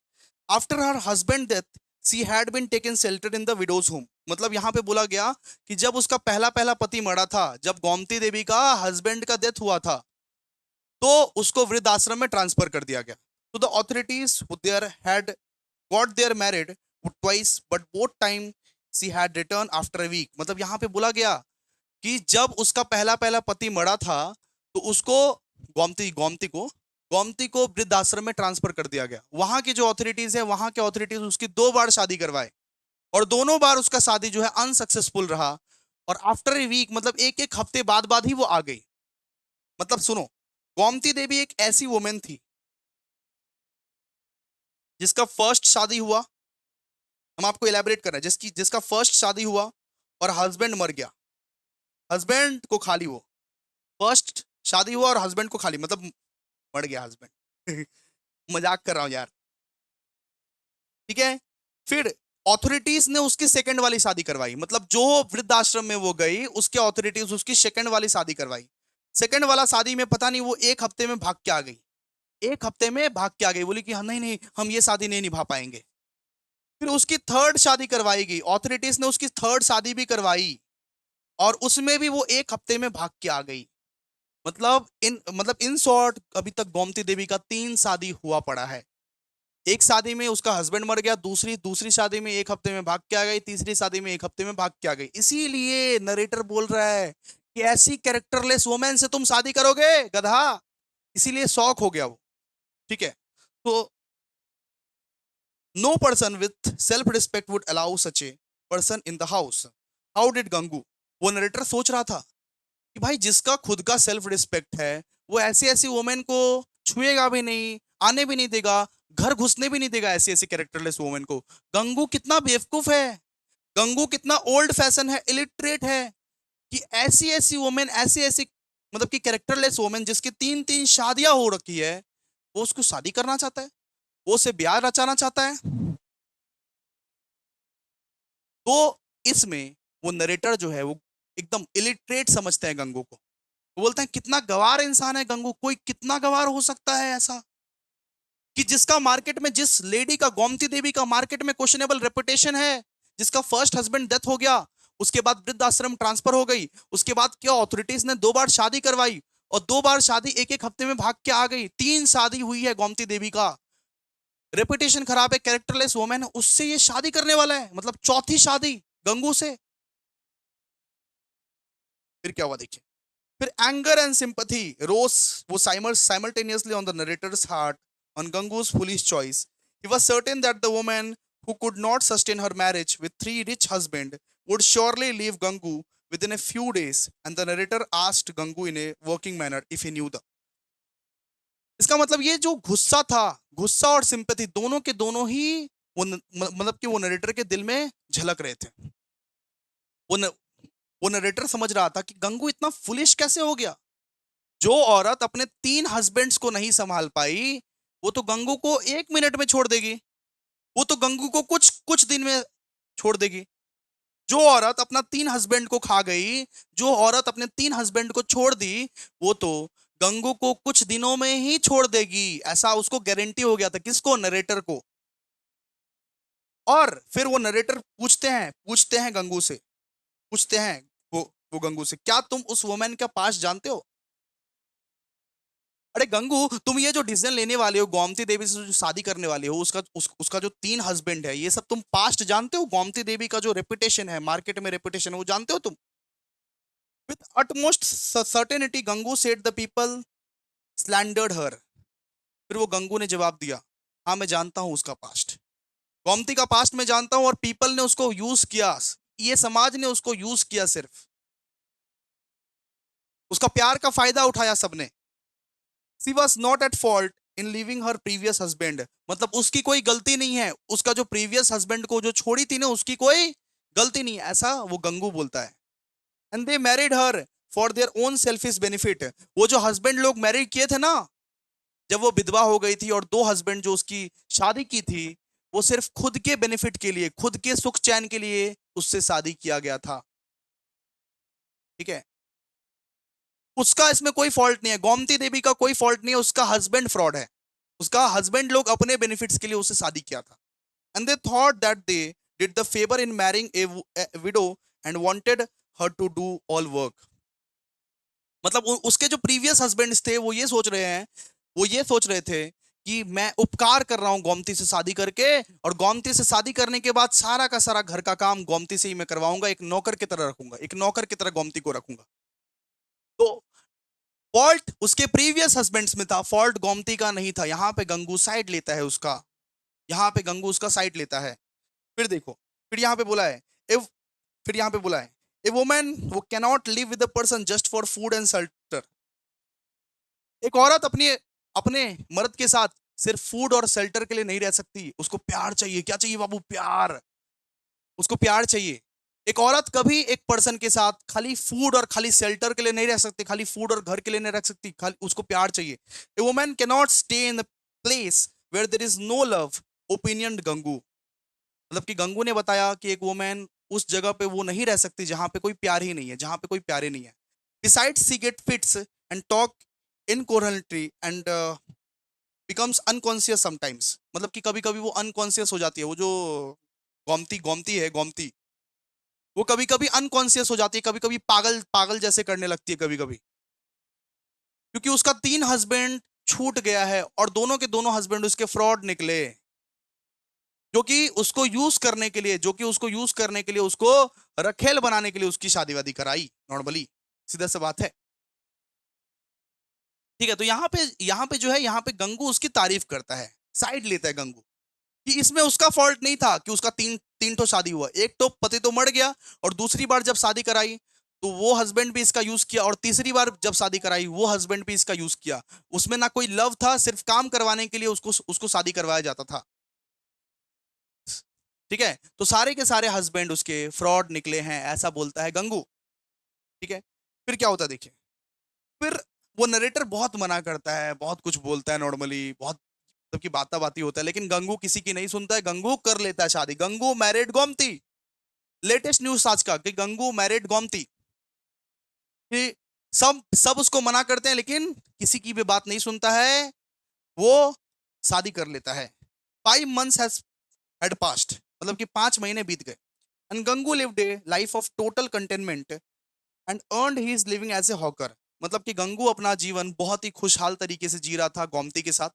[SPEAKER 1] after her husband death she had been taken shelter in the widows home. मतलब यहाँ पे बोला गया कि जब उसका पहला पहला पति मरा था, जब गोमती देवी का हस्बैंड का डेथ हुआ था, तो उसको वृद्ध आश्रम में ट्रांसफर कर दिया गया। तो the authorities there had got there married twice, but both time she had return after a week. मतलब यहाँ पे बोला गया कि जब उसका पहला पहला पति मरा था, तो उसको गोमती गोमती को गोमती को वृद्धाश्रम में ट्रांसफर कर दिया गया। वहां की जो ऑथोरिटीज है, वहां के ऑथोरिटीज उसकी 2 बार शादी करवाए, और दोनों बार उसका शादी जो है अनसक्सेसफुल रहा, और आफ्टर ए वीक मतलब एक एक हफ्ते बाद बाद ही वो आ गई। मतलब सुनो, गोमती देवी एक ऐसी वुमेन थी जिसका फर्स्ट शादी हुआ, हम आपको इलेबोरेट कर रहे हैं, जिसका फर्स्ट शादी हुआ और हस्बैंड मर गया, हस्बैंड को खाली, वो फर्स्ट शादी हुआ और हस्बैंड को खाली, मतलब मर गया हस्बैंड। मजाक कर रहा हूं यार, ठीक है। फिर ऑथोरिटीज ने उसकी सेकंड वाली शादी करवाई, मतलब जो वृद्धाश्रम में वो गई, उसके ऑथोरिटीज उसकी सेकंड वाली शादी करवाई। सेकंड वाला शादी में पता नहीं वो एक हफ्ते में भाग के आ गई, एक हफ्ते में भाग के आ गई, बोली कि हाँ नहीं नहीं हम ये शादी नहीं निभा पाएंगे। फिर उसकी थर्ड शादी करवाई गई, ऑथोरिटीज ने उसकी थर्ड शादी भी करवाई, और उसमें भी वो एक हफ्ते में भाग के आ गई। मतलब इन शॉर्ट अभी तक गोमती देवी का 3 शादी हुआ पड़ा है। एक शादी में उसका हस्बैंड मर गया, दूसरी दूसरी शादी में 1 हफ्ते में भाग के आ गई, तीसरी शादी में 1 हफ्ते में भाग के आ गई। इसीलिए नरेटर बोल रहा है कि ऐसी कैरेक्टरलेस वुमेन से तुम शादी करोगे गधा। इसीलिए शौक हो गया वो। ठीक है। तो no person with self respect would allow such a person in the house. How did Gangu? वो नरेटर सोच रहा था कि भाई जिसका खुद का सेल्फ रिस्पेक्ट है वो ऐसी ऐसी वुमेन को छुएगा भी नहीं, आने भी नहीं देगा, घर घुसने भी नहीं देगा ऐसी ऐसी कैरेक्टरलेस वुमेन को। गंगू कितना बेवकूफ है, गंगू कितना ओल्ड फैशन है, इलिटरेट है कि ऐसी ऐसी वुमेन, ऐसी ऐसी मतलब कि कैरेक्टरलेस वुमेन जिसकी 3 3 शादियां हो रखी है, वो उसको शादी करना चाहता है, वो उसे ब्याह रचाना चाहता है। तो इसमें वो नरेटर जो है वो एकदम इलिटरेट समझते हैं गंगू को। वो बोलते हैं कितना गवार इंसान है गंगू, कोई कितना गवार हो सकता है ऐसा कि जिसका मार्केट में, जिस लेडी का, गोमती देवी का मार्केट में क्वेश्चनेबल रेपुटेशन है, जिसका फर्स्ट हस्बैंड डेथ हो गया, उसके बाद वृद्ध आश्रम ट्रांसफर हो गई, उसके बाद क्या ऑथोरिटीज ने 2 बार शादी करवाई और 2 बार शादी 1 1 हफ्ते में भाग के आ गई, 3 शादी हुई है गोमती देवी का, रेपुटेशन खराब है, कैरेक्टरलेस वुमेन है, उससे ये शादी करने वाला है, मतलब चौथी शादी गंगू से। फिर क्या हुआ देखिए। फिर एंगर एंड सिंपैथी रोज वो simultaneously on the narrator's heart on Gangu's foolish choice. He was certain that the woman who could not sustain her marriage with 3 rich husbands would surely leave Gangu within a few days, and the narrator asked Gangu in a working manner if he knew the. इसका मतलब ये जो गुस्सा था, गुस्सा और sympathy दोनों के दोनों ही मतलब कि वो नरेटर के दिल में झलक रहे थे। वो न, वो नरेटर समझ रहा था कि गंगू इतना फुलिश कैसे हो गया। जो औरत अपने 3 हस्बैंड्स को नहीं संभाल पाई, वो तो गंगू को 1 मिनट में छोड़ देगी, वो तो गंगू को कुछ कुछ दिन में छोड़ देगी। जो औरत अपना 3 हस्बैंड को खा गई, जो औरत अपने 3 हस्बैंड को छोड़ दी, वो तो गंगू को कुछ दिनों में ही छोड़ देगी, ऐसा उसको गारंटी हो गया था। किसको? नरेटर को। और फिर वो नरेटर पूछते हैं गंगू से, पूछते हैं वो वो गंगू से, क्या तुम उस वुमेन का पास जानते हो? अरे गंगू, तुम ये जो डिसीजन लेने वाले हो गोमती देवी से जो शादी करने वाले हो, उसका जो 3 हस्बैंड है, ये सब तुम पास्ट जानते हो? गोमती देवी का जो रेपुटेशन है, मार्केट में रेपुटेशन है, वो जानते हो तुम? With utmost certainty Gangu said the people slandered her. फिर वो गंगू ने जवाब दिया, हाँ मैं जानता हूं उसका पास्ट, गोमती का पास्ट मैं जानता हूं, और पीपल ने उसको यूज किया, ये समाज ने उसको यूज किया, सिर्फ उसका प्यार का फायदा उठाया सबने। She was not at fault in living her previous husband, मतलब उसकी कोई गलती नहीं है, उसका जो प्रीवियस हस्बैंड को जो छोड़ी थी ना, उसकी कोई गलती नहीं है, ऐसा वो गंगू बोलता है। And they married her for their own selfish benefit. वो जो हस्बैंड लोग मैरिड किए थे ना, जब वो विधवा हो गई थी और 2 हस्बैंड जो उसकी शादी की थी, वो सिर्फ खुद के बेनिफिट के लिए, खुद के सुख चैन के लिए उससे शादी किया गया था। ठीक है। उसका इसमें कोई फॉल्ट नहीं है, गोमती देवी का कोई फॉल्ट नहीं है, उसका हस्बैंड फ्रॉड है, उसका हस्बैंड लोग अपने बेनिफिट्स के लिए उससे शादी किया था। And they thought that they did the favour in marrying a widow and wanted her to do all work. मतलब उसके जो प्रीवियस हस्बैंड्स थे वो ये सोच रहे हैं, वो ये सोच रहे थे कि मैं उपकार कर रहा हूं गोमती से शादी करके, और गोमती से शादी करने के बाद सारा का सारा घर का काम गोमती से ही मैं करवाऊंगा, एक नौकर की तरह रखूंगा, एक नौकर की तरह गोमती को रखूंगा। तो फॉल्ट उसके प्रीवियस हस्बैंड्स में था, फॉल्ट गोमती का नहीं था। यहां पे गंगू साइड लेता है उसका, यहां पे गंगू उसका साइड लेता है। फिर देखो, फिर यहां पे बोला है, इफ फिर यहां पे बोला है, ए वुमन वो can not live with a person just for food and shelter. एक औरत अपने अपने मर्द के साथ सिर्फ फूड और शेल्टर के लिए नहीं रह सकती, उसको प्यार चाहिए। क्या चाहिए बाबू? प्यार। उसको प्यार चाहिए। एक औरत कभी एक पर्सन के साथ खाली फूड और खाली शेल्टर के लिए नहीं रह सकती, खाली फूड और घर के लिए नहीं रह सकती, खाली उसको प्यार चाहिए। A woman can not stay in place where there is no love, opinion Gangu. मतलब कि गंगू ने बताया कि एक वुमेन उस जगह पे वो नहीं रह सकती जहां पे कोई प्यार ही नहीं है, जहां पे कोई प्यार ही नहीं है। Besides she gets fits and talk incoherently and becomes unconscious sometimes. मतलब कि कभी कभी वो अनकॉन्शियस हो जाती है, वो जो गोमती गोमती है, गोमती वो कभी कभी अनकॉन्शियस हो जाती है, कभी कभी पागल पागल जैसे करने लगती है कभी कभी। क्योंकि उसका 3 हस्बैंड छूट गया है और दोनों के दोनों हस्बैंड उसके फ्रॉड निकले, जो कि उसको यूज करने के लिए उसको रखेल बनाने के लिए उसकी शादी वादी कराई नॉर्मली, सीधा सा बात है। ठीक है, तो यहाँ पे जो है, यहाँ पे गंगू उसकी तारीफ करता है, साइड लेता है गंगू कि इसमें उसका फॉल्ट नहीं था कि उसका तीन तीन तो शादी हुआ, एक तो पति तो मर गया और दूसरी बार जब शादी कराई तो वो हस्बैंड भी इसका यूज किया, और तीसरी बार जब शादी कराई वो हस्बैंड भी इसका यूज किया। उसमें ना कोई लव था, सिर्फ काम करवाने के लिए उसको उसको शादी करवाया जाता था। ठीक है, तो सारे के सारे हस्बैंड उसके फ्रॉड निकले हैं, ऐसा बोलता है गंगू। ठीक है, फिर क्या होता है देखिए। फिर वो नरेटर बहुत मना करता है, बहुत कुछ बोलता है नॉर्मली, बहुत मतलब की बाता बाती होता है, लेकिन गंगू किसी की नहीं सुनता है, गंगू कर लेता है शादी। Gangu married Gomti. Latest news आज का कि गंगू मैरिड गोमती, कि सब सब उसको मना करते हैं लेकिन किसी की भी बात नहीं सुनता है, वो शादी कर लेता है। 5 months हैड पास्ट, मतलब कि 5 महीने बीत गए। And Gangu lived a life of total contentment and earned he is living as a hawker. मतलब कि गंगू अपना जीवन बहुत ही खुशहाल तरीके से जी रहा था गोमती के साथ।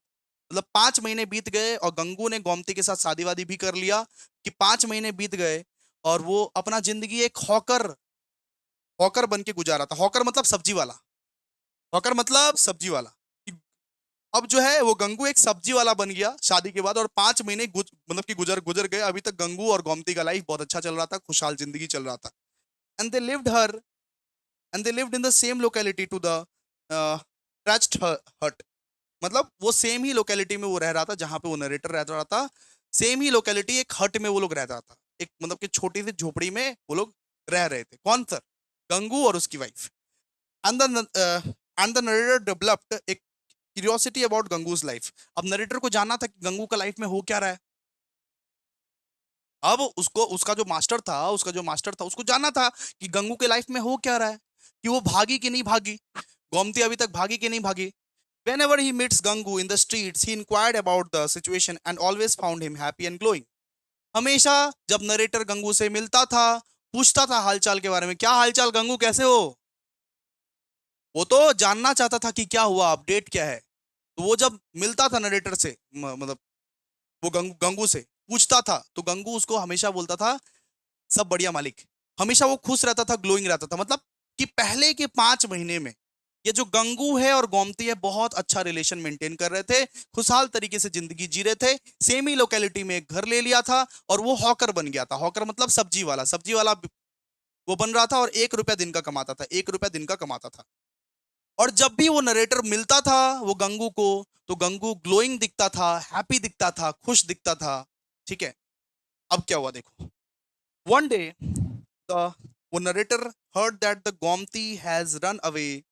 [SPEAKER 1] मतलब 5 महीने बीत गए और गंगू ने गोमती के साथ शादी वादी भी कर लिया, कि 5 महीने बीत गए और वो अपना जिंदगी एक हॉकर हॉकर बन के गुजारा था। हॉकर मतलब सब्जी वाला, हॉकर मतलब सब्जी वाला। अब जो है वो गंगू एक सब्जी वाला बन गया शादी के बाद, और 5 महीने मतलब कि गुजर गुजर गए। अभी तक गंगू और गोमती का लाइफ बहुत अच्छा चल रहा था, खुशहाल जिंदगी चल रहा था। And they lived her and they lived in the same locality to the thatched hut. मतलब वो सेम ही लोकेलिटी में वो रह रहा था जहां पे वो नरेटर रह रहा था। सेम ही लोकेलिटी, एक हट में वो लोग रह रहा था, एक मतलब कि छोटी सी झोपड़ी में वो लोग रह रहे थे। कौन सर? गंगू और उसकी wife. And the end the narrator developed एक क्यूरियोसिटी अबाउट गंगूज लाइफ। अब नरेटर को जानना था कि गंगू का लाइफ में हो क्या रहा है। अब उसको उसका जो मास्टर था उसको जानना था कि गंगू के लाइफ में हो क्या रहा है, कि वो भागी कि नहीं भागी, गोमती अभी तक भागी कि नहीं भागी। Whenever he meets Gangu in the streets, he inquired about the situation and always found him happy and glowing. हमेशा जब नरेटर गंगू से मिलता था, पूछता था हालचाल के बारे में, क्या हालचाल गंगू, कैसे हो। वो तो जानना चाहता था कि क्या हुआ, अपडेट क्या है। तो वो जब मिलता था नरेटर से, मतलब वो गंगू से पूछता था, तो गंगू उसको हमेशा बोलता था सब बढ़िया मालिक। हमेशा वो खुश रहता था, ग्लोइंग रहता था। मतलब कि पहले के 5 महीने में ये जो गंगू है और गोमती है बहुत अच्छा रिलेशन मेंटेन कर रहे थे, खुशहाल तरीके से जिंदगी जी रहे थे। सेम ही लोकेलिटी में एक घर ले लिया था और वो हॉकर बन गया था। हॉकर मतलब सब्जी वाला वो बन रहा था, और 1 रुपया दिन का कमाता था, 1 रुपया दिन का कमाता था। और जब भी वो नरेटर मिलता था वो गंगू को, तो गंगू ग्लोइंग दिखता था, हैप्पी दिखता था, खुश दिखता था। ठीक है, अब क्या हुआ देखो। One day the narrator heard that the Gomti has run away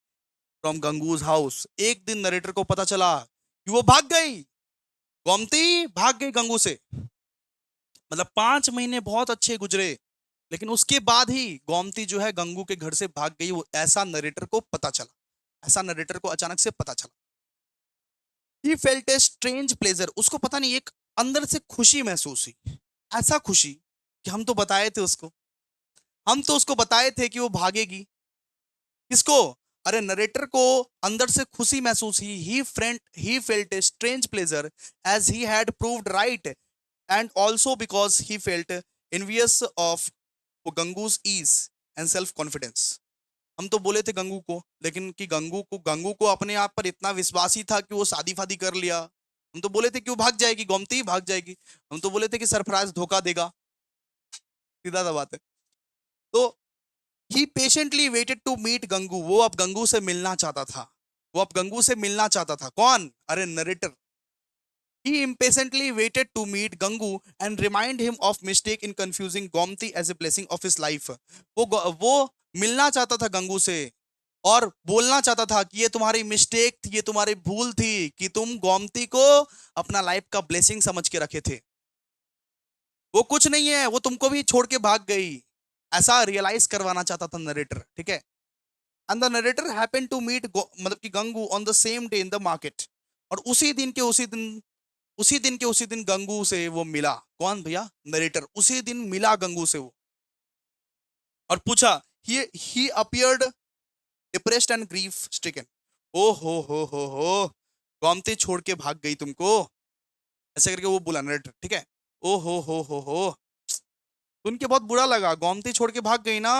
[SPEAKER 1] from Gangu's house. एक दिन नरेटर को पता चला कि वो भाग गई, गोमती भाग गई गंगू से। मतलब 5 महीने बहुत अच्छे गुजरे, लेकिन उसके बाद ही गोमती जो है गंगू के घर से भाग गई, वो ऐसा नरेटर को पता चला, ऐसा नरेटर को अचानक से पता चला। ही फेल्ट ए स्ट्रेंज प्लेजर, उसको पता नहीं एक अंदर से खुशी महसूस हुई, ऐसा खुशी कि हम तो उसको बताए थे कि वो भागेगी। किसको? अरे नरेटर को अंदर से खुशी महसूस हुई। He felt a strange pleasure as he had proved right, and also because he felt envious of Gangu's ease and self confidence. हम तो बोले थे गंगू को, लेकिन कि गंगू को अपने आप पर इतना विश्वास ही था कि वो शादी फादी कर लिया। हम तो बोले थे कि वो भाग जाएगी, गोमती भाग जाएगी। हम तो बोले थे कि सरफराज धोखा देगा, सीधा सा बात है। तो he patiently waited to meet Gangu, वो अब गंगू से मिलना चाहता था, वो अब गंगू से मिलना चाहता था। कौन? अरे narrator. He impatiently waited to meet Gangu and remind him of mistake in confusing Gomti as a blessing of his life. वो मिलना चाहता था गंगू से और बोलना चाहता था कि ये तुम्हारी मिस्टेक थी, ये तुम्हारी भूल थी कि तुम गोमती को अपना लाइफ का ब्लेसिंग समझ के रखे थे। वो कुछ नहीं है, वो तुमको भी छोड़ के भाग गई, ऐसा रियलाइज करवाना चाहता था नरेटर। ठीक है। And the narrator happened to meet मतलब कि Gangu on the same day in the market. और उसी दिन गंगू से वो मिला। कौन भैया? नरेटर उसी दिन मिला गंगू से वो, और पूछा। He appeared depressed and grief stricken. ओ हो, गोमती छोड़ के भाग गई तुमको, ऐसे करके वो बोला नरेटर, ठीक है। ओ हो, सुन के बहुत बुरा लगा, गोमती छोड़ के भाग गई ना,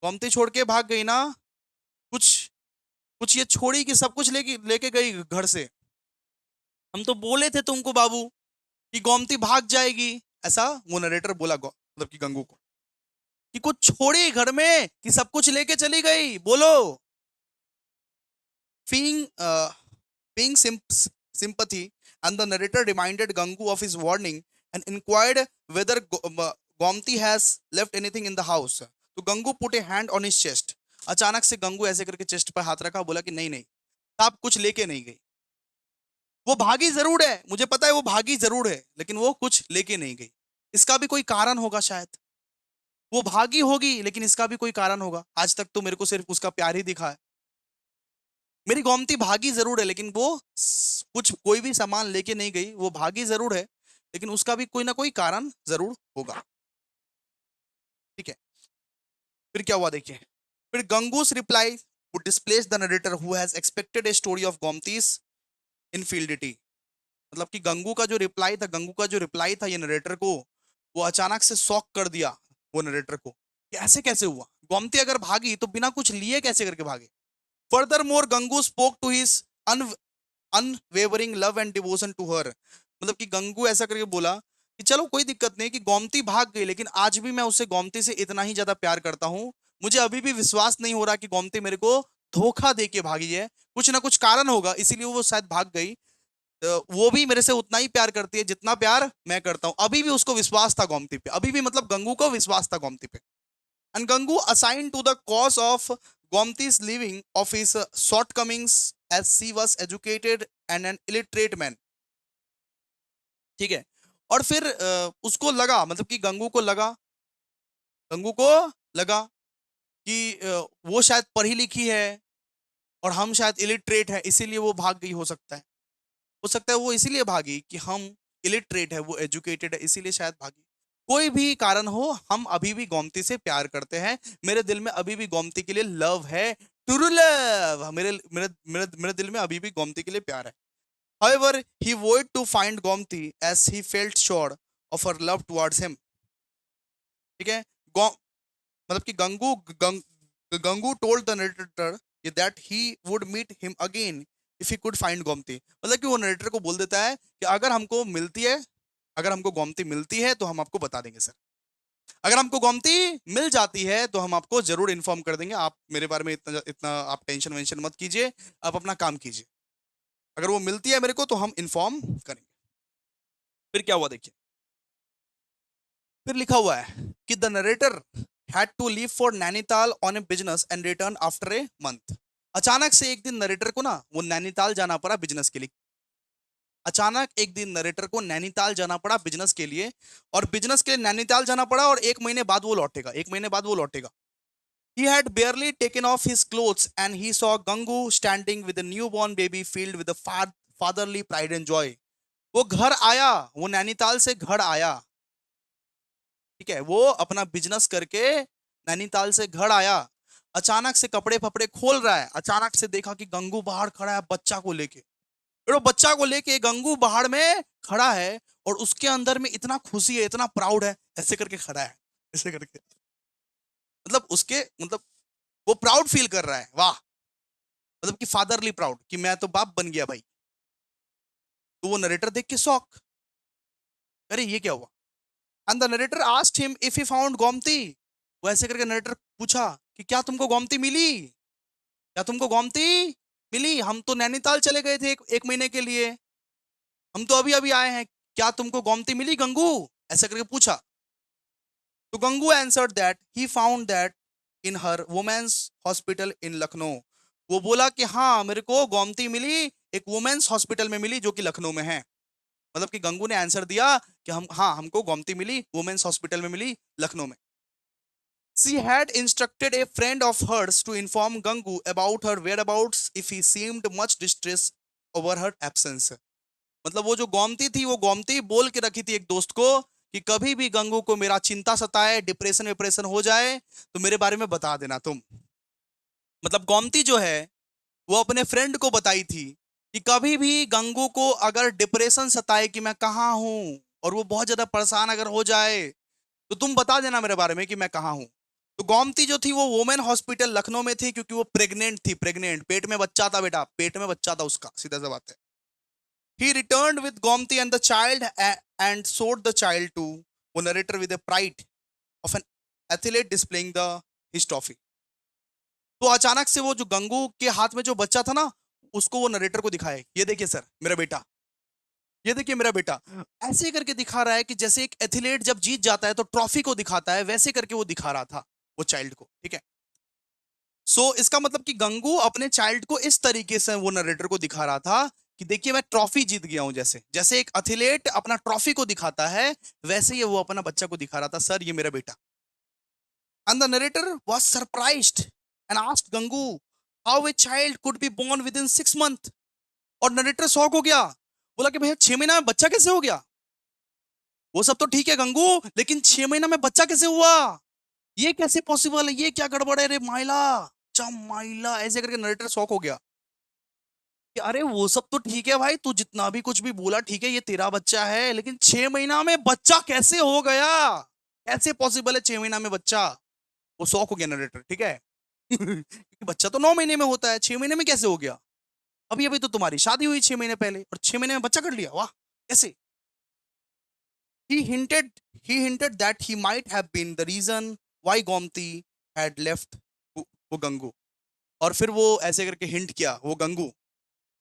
[SPEAKER 1] गोमती छोड़ के भाग गई ना, कुछ कुछ ये छोड़ी कि सब कुछ लेके लेके गई घर से। हम तो बोले थे तुमको बाबू कि गोमती भाग जाएगी, ऐसा वो नरेटर बोला मतलब कि गंगू को, कि कुछ छोड़ी घर में कि सब कुछ लेके चली गई, बोलो। Feeling, being sympathy, and the narrator reminded Gangu of his warning and inquired whether Gomti has left anything in the house. तो Gangu put a hand on his chest. अचानक से गंगू ऐसे करके चेस्ट पर हाथ रखा, बोला कि नहीं नहीं, आप कुछ लेके नहीं गई। वो भागी जरूर है, मुझे पता है वो भागी जरूर है, लेकिन वो कुछ लेके नहीं गई। इसका भी कोई कारण होगा शायद, वो भागी होगी लेकिन इसका भी कोई कारण होगा। आज तक तो मेरे को सिर्फ उसका प्यार ही दिखा है। मेरी गोमती भागी जरूर है, लेकिन वो कुछ कोई भी सामान लेके नहीं गई, वो भागी जरूर है, लेकिन उसका भी कोई ना कोई कारण जरूर होगा, ठीक है। फिर क्या हुआ देखिए, फिर गंगूस reply would displace the narrator who has expected a story of Gomti's infidelity। मतलब कि गंगू का जो रिप्लाई था ये नरेटर को, वो अचानक से शॉक कर दिया वो नरेटर को, कि ऐसे कैसे हुआ, गोमती अगर भागी तो बिना कुछ लिए कैसे करके भागे। Furthermore Gangu spoke to his unwavering love and devotion to her. मतलब कि गंगू ऐसा करके बोला कि चलो कोई दिक्कत नहीं कि गोमती भाग गई, लेकिन आज भी मैं उसे गोमती से इतना ही ज्यादा प्यार करता हूँ। मुझे अभी भी विश्वास नहीं हो रहा कि गोमती मेरे को धोखा दे के भागी है, कुछ ना कुछ कारण होगा इसीलिए वो शायद भाग गई। वो भी मेरे से उतना ही प्यार करती है जितना प्यार मैं करता हूँ। अभी भी उसको विश्वास था गोमती पे, अभी भी मतलब गंगू को विश्वास था गोमती पे। And Gangu assigned to the cause of Gomti's living of his shortcomings as she was educated and an illiterate man, ठीक है। और फिर उसको लगा, मतलब कि गंगू को लगा कि वो शायद पढ़ी लिखी है और हम शायद इलिटरेट है, इसीलिए वो भाग गई। हो सकता है वो इसीलिए भागी कि हम इलिटरेट है, वो एजुकेटेड है, इसीलिए शायद भागी। कोई भी कारण हो, हम अभी भी गोमती से प्यार करते हैं। मेरे दिल में अभी भी गोमती के लिए लव है, ट्रू लव। मेरे मेरे मेरे मेरे दिल में अभी भी गोमती के लिए प्यार है। However, he vowed to find Gomti as he felt sure of her love towards him, ठीक है। मतलब कि Gangu told the narrator that he would meet him again if he could find Gomti. मतलब कि वो नरेटर को बोल देता है कि अगर हमको गोमती मिलती है तो हम आपको बता देंगे सर। अगर हमको गोमती मिल जाती है तो हम आपको जरूर इन्फॉर्म कर देंगे, आप मेरे बारे में इतना इतना आप टेंशन वेंशन मत कीजिए, आप अपना काम कीजिए। अगर वो मिलती है मेरे को तो हम इन्फॉर्म करेंगे। फिर क्या हुआ देखिए, फिर लिखा हुआ है कि the narrator had to leave for Nainital on a business and return after a month. अचानक से एक दिन नरेटर को ना वो नैनीताल जाना पड़ा बिजनेस के लिए। अचानक एक दिन नरेटर को नैनीताल जाना पड़ा बिजनेस के लिए, और बिजनेस के लिए नैनीताल जाना पड़ा, और एक महीने बाद वो लौटेगा, एक महीने बाद वो लौटेगा। He had barely taken off his clothes and he saw Gangu standing with a newborn baby filled with a fatherly pride and joy। वो घर आया, वो नैनीताल से घर आया, ठीक है, वो अपना बिजनेस करके नैनीताल से घर आया। अचानक से कपड़े फपड़े खोल रहा है, अचानक से देखा कि गंगू बाहर खड़ा है बच्चा को लेके। तो बच्चा को लेके गंगू बाहर में खड़ा है, और उसके अंदर में इतना खुशी है, इतना प्राउड है, ऐसे करके खड़ा है, ऐसे करके, मतलब उसके मतलब वो प्राउड फील कर रहा है, वाह, मतलब कि फादरली प्राउड कि मैं तो बाप बन गया भाई। तो वो नरेटर देख के शौक, अरे ये क्या हुआ। And the narrator asked him if he found Gomti. वो ऐसे करके नरेटर पूछा कि क्या तुमको गोमती मिली, क्या तुमको गोमती मिली, हम तो नैनीताल चले गए थे एक महीने के लिए, हम तो अभी अभी आए हैं, क्या तुमको गोमती मिली गंगू, ऐसा करके पूछा। तो Gangu answered that he found that in her women's hospital in Lucknow. वो बोला कि हाँ मेरे को गोमती मिली, एक वुमेन्स हॉस्पिटल में मिली जो कि लखनऊ में है। मतलब कि गंगू ने आंसर दिया कि हमको गोमती मिली, वुमेन्स हॉस्पिटल में मिली, लखनऊ में। She had instructed a friend of hers to inform Gangu about her whereabouts if he seemed much distressed over her absence। मतलब वो जो गोमती थी, वो गोमती बोल के रखी थी एक दोस्त को कि कभी भी गंगू को मेरा चिंता सताए, डिप्रेशन विप्रेशन हो जाए तो मेरे बारे में बता देना तुम। मतलब गोमती जो है वो अपने फ्रेंड को बताई थी कि कभी भी गंगू को अगर डिप्रेशन सताए कि मैं कहाँ हूं, और वो बहुत ज्यादा परेशान अगर हो जाए, तो तुम बता देना मेरे बारे में कि मैं कहाँ हूं। तो गोमती जो थी वो वुमेन हॉस्पिटल लखनऊ में थी, क्योंकि वो प्रेग्नेंट थी, प्रेग्नेंट, पेट में बच्चा था बेटा, पेट में बच्चा था उसका, सीधा सा बात है। ही returned with Gomti and the child and सोड द चाइल्ड टू वो narrator with the pride of an athlete displaying the his trophy. तो अचानक से वो जो गंगू के हाथ में जो बच्चा था ना, उसको वो नरेटर को दिखाए, ये देखिए सर मेरा बेटा, ये देखिए मेरा बेटा। ऐसे करके दिखा रहा है कि जैसे एक एथलीट जब जीत जाता है तो ट्रॉफी को दिखाता है, वैसे करके वो दिखा रहा था वो चाइल्ड को, ठीक है। सो इसका मतलब कि गंगू अपने चाइल्ड को इस तरीके से वो नरेटर को दिखा रहा था कि देखिए मैं ट्रॉफी जीत गया हूं, जैसे जैसे एक एथलीट अपना ट्रॉफी को दिखाता है, वैसे ही वो अपना बच्चा को दिखा रहा था, सर ये मेरा बेटा। And the narrator was surprised and asked Gangu how a child could be born with in 6 month. और नरेटर शॉक हो गया, बोला कि भैया 6 महीना में बच्चा कैसे हो गया? वो सब तो ठीक है गंगू, लेकिन 6 महीना में बच्चा कैसे हुआ? ये कैसे पॉसिबल है? ये क्या गड़बड़ है रे माइला, माइला, ऐसे करके नरेटर शॉक हो गया कि अरे वो सब तो ठीक है भाई, तू जितना भी कुछ भी बोला ठीक है, ये तेरा बच्चा है, लेकिन 6 महीना में बच्चा कैसे हो गया? कैसे पॉसिबल है 6 महीना में बच्चा? वो शॉक हो गया नरेटर, ठीक है। क्योंकि बच्चा तो 9 महीने में होता है, 6 महीने में कैसे हो गया? अभी अभी तो तुम्हारी शादी हुई 6 महीने पहले, और 6 महीने में बच्चा कर लिया, वाह, कैसे? He hinted he hinted that he might have been the reason why Gomti had left वो गंगू। और फिर वो ऐसे करके हिंट किया वो गंगू,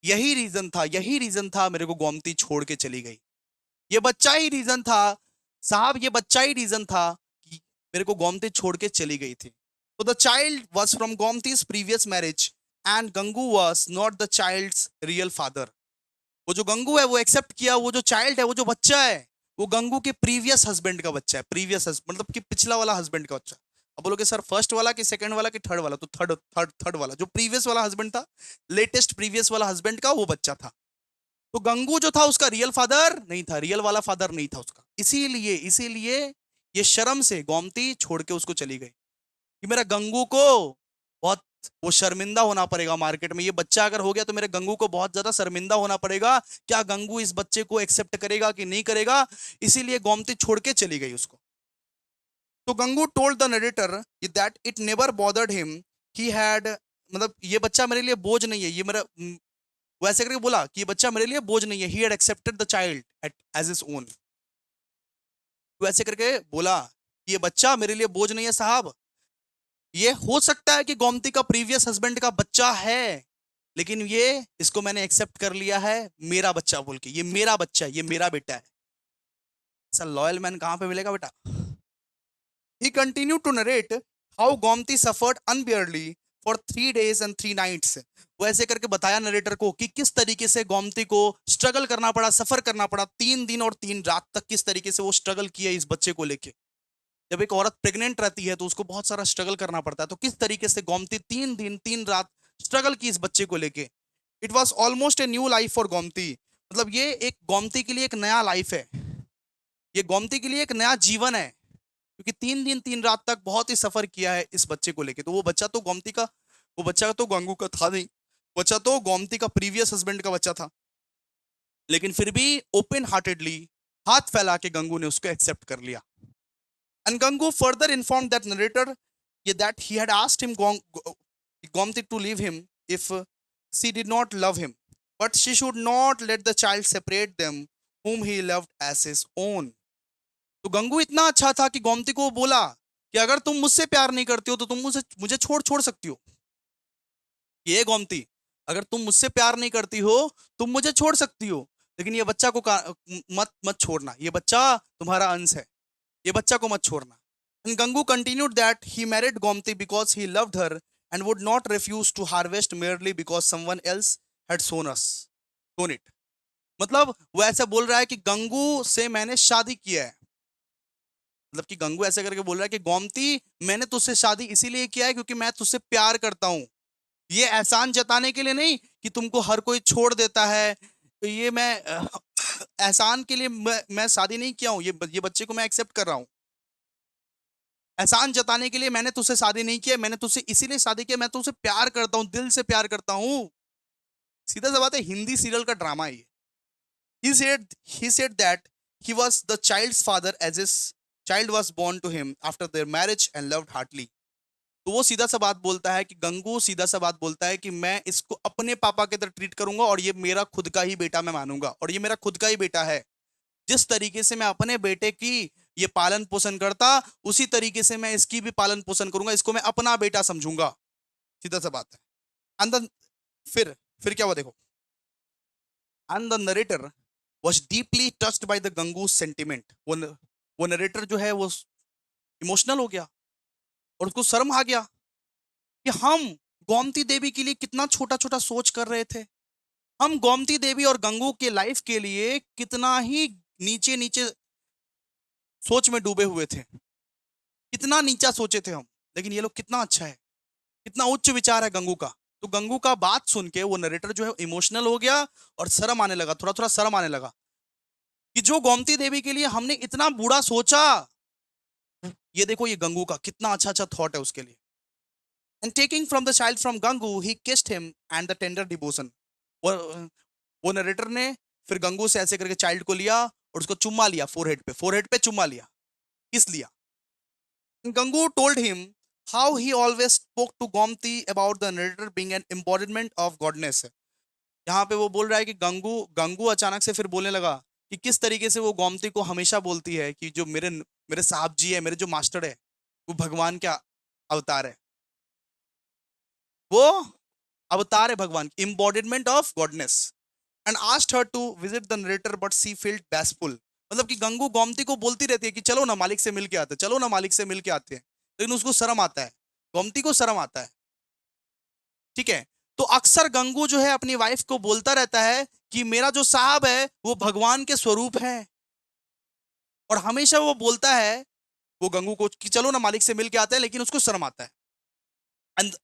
[SPEAKER 1] यही रीजन था मेरे को गोमती छोड़ के चली गई। ये बच्चा ही रीजन था साहब, ये बच्चा ही रीजन था कि मेरे को गोमती छोड़ के चली गई थी। तो the child was from Gomti's previous marriage and Gangu was not the child's real father. वो जो गंगू है वो एक्सेप्ट किया, वो जो चाइल्ड है, वो जो बच्चा है, वो गंगू के प्रीवियस हस्बैंड का बच्चा है, प्रीवियस मतलब कि पिछला वाला हस्बैंड का बच्चा। अब बोलोगे सर फर्स्ट वाला कि सेकंड वाला कि थर्ड वाला? तो थर्ड वाला, जो प्रीवियस वाला हस्बैंड था, लेटेस्ट प्रीवियस वाला हस्बैंड का वो बच्चा था। तो गंगू जो था उसका रियल फादर नहीं था, रियल वाला फादर नहीं था उसका। इसीलिए इसीलिए ये शर्म से गोमती छोड़ के उसको चली गई कि मेरा गंगू को बहुत वो शर्मिंदा होना पड़ेगा मार्केट में, ये बच्चा अगर हो गया तो मेरे गंगू को बहुत ज्यादा शर्मिंदा होना पड़ेगा, क्या गंगू इस बच्चे को एक्सेप्ट करेगा कि नहीं करेगा? इसीलिए गोमती छोड़ के चली गई उसको। तो Gangu told the narrator that it never bothered him, he had, मतलब ये बच्चा मेरे लिए बोझ नहीं है, ये मेरा वो ऐसे करके बोला कि ये बच्चा मेरे लिए बोझ नहीं है, he had accepted the child as his own. तो ऐसे करके बोला कि ये बच्चा मेरे लिए बोझ नहीं है साहब, ये हो सकता है कि गोमती का प्रीवियस हस्बैंड का बच्चा है, लेकिन ये इसको मैंने एक्सेप्ट कर लिया है मेरा बच्चा बोल के, ये मेरा बच्चा है, ये मेरा बेटा है। ऐसा लॉयल मैन कहां पे मिलेगा बेटा? He continue to narrate how Gomti suffered unbearably for 3 days and 3 nights। वो ऐसे करके बताया नरेटर को कि किस तरीके से गोमती को स्ट्रगल करना पड़ा, सफर करना पड़ा, 3 दिन और 3 रात तक किस तरीके से वो स्ट्रगल किया इस बच्चे को लेके। जब एक औरत प्रेग्नेंट रहती है तो उसको बहुत सारा स्ट्रगल करना पड़ता है, तो किस तरीके से गोमती 3 दिन 3 रात स्ट्रगल की इस बच्चे को लेके। It was almost a new life for Gomti, मतलब ये एक गोमती के लिए एक नया लाइफ है, ये गोमती के लिए एक नया जीवन है, क्योंकि 3 दिन 3 रात तक बहुत ही सफर किया है इस बच्चे को लेके। तो वो बच्चा तो गोमती का, वो बच्चा तो गंगू का था नहीं, बच्चा तो गोमती का प्रीवियस हस्बैंड का बच्चा था, लेकिन फिर भी ओपन हार्टेडली हाथ फैला के गंगू ने उसको एक्सेप्ट कर लिया। And Gangu further informed that narrator that he had asked him Gomti to leave him if she did not love him, but she should not let the child separate them whom he loved as his own। तो गंगू इतना अच्छा था कि गोमती को बोला कि अगर तुम मुझसे प्यार नहीं करती हो तो तुम मुझे मुझे छोड़ छोड़ सकती हो, ये गोमती, अगर तुम मुझसे प्यार नहीं करती हो तुम मुझे छोड़ सकती हो, लेकिन ये बच्चा को मत मत छोड़ना, ये बच्चा तुम्हारा अंश है, ये बच्चा को मत छोड़ना। And Gangu continued that he married Gomti because he loved her and would not refuse to harvest merely because someone else had sown it। मतलब वो ऐसा बोल रहा है कि गंगू से मैंने शादी किया है, मतलब कि गंगू ऐसे करके बोल रहा है कि गोमती मैंने तुझसे शादी इसीलिए किया है क्योंकि मैं तुझसे प्यार करता हूं, ये एहसान जताने के लिए नहीं कि तुमको हर कोई छोड़ देता है, तो ये मैं एहसान के लिए मैं शादी नहीं किया हूं, ये बच्चे को मैं एक्सेप्ट कर रहा हूं, एहसान जताने के लिए मैंने तुझसे शादी नहीं किया, मैंने तुझसे इसीलिए शादी किया, मैं तुझसे प्यार करता हूं, दिल से प्यार करता हूं। सीधा सा बात है, हिंदी सीरियल का ड्रामा है ये। He said that he was the child's father as his child was born to him after their marriage and loved heartily. तो वो सीधा सा बात बोलता है कि गंगू सीधा सा बात बोलता है कि मैं इसको अपने पापा की तरह ट्रीट करूंगा और ये मेरा खुद का ही बेटा मैं मानूंगा और ये मेरा खुद का ही बेटा है। जिस तरीके से मैं अपने बेटे की ये पालन पोषण करता, उसी तरीके से मैं इसकी भी पालन पोषण करूंगा, इसको मैं अपना बेटा समझूंगा। सीधा सा बात है। एंड फिर क्या हुआ देखो। And the narrator was deeply touched by the Gangu's sentiment. वो नरेटर जो है वो इमोशनल हो गया और उसको शर्म आ गया कि हम गोमती देवी के लिए कितना छोटा छोटा सोच कर रहे थे। हम गोमती देवी और गंगू के लाइफ के लिए कितना ही नीचे नीचे सोच में डूबे हुए थे, कितना नीचा सोचे थे हम। लेकिन ये लोग कितना अच्छा है, कितना उच्च विचार है गंगू का। तो गंगू का बात सुन के वो नरेटर जो है इमोशनल हो गया और शर्म आने लगा, थोड़ा थोड़ा शर्म आने लगा कि जो गोमती देवी के लिए हमने इतना बुरा सोचा, ये देखो ये गंगू का कितना अच्छा अच्छा थॉट है उसके लिए। And taking from the child from Gangu he kissed him and the tender devotion. वो नरेटर ने फिर गंगू से ऐसे करके चाइल्ड को लिया और उसको चुम्मा लिया, फोरहेड पे चुम्मा लिया, किस लिया। Gangu told him how he always spoke to Gomti about the narrator being an embodiment of goodness. यहाँ पे वो बोल रहा है कि गंगू गंगू अचानक से फिर बोलने लगा कि किस तरीके से वो गोमती को हमेशा बोलती है कि जो मेरे मेरे साहब जी है, मेरे जो मास्टर है, वो भगवान का अवतार है, वो अवतार है भगवान, embodiment of goodness. And asked her to visit the narrator but she felt bashful. मतलब कि गंगू गोमती को बोलती रहती है कि चलो ना मालिक से मिल के आते हैं, चलो ना मालिक से मिल के आते हैं, लेकिन उसको शर्म आता है, गोमती को शर्म आता है। ठीक है। तो अक्सर गंगू जो है अपनी वाइफ को बोलता रहता है कि मेरा जो साहब है वो भगवान के स्वरूप है, और हमेशा वो बोलता है वो गंगू को कि चलो ना मालिक से मिल के आते हैं, लेकिन उसको शर्म आता है। And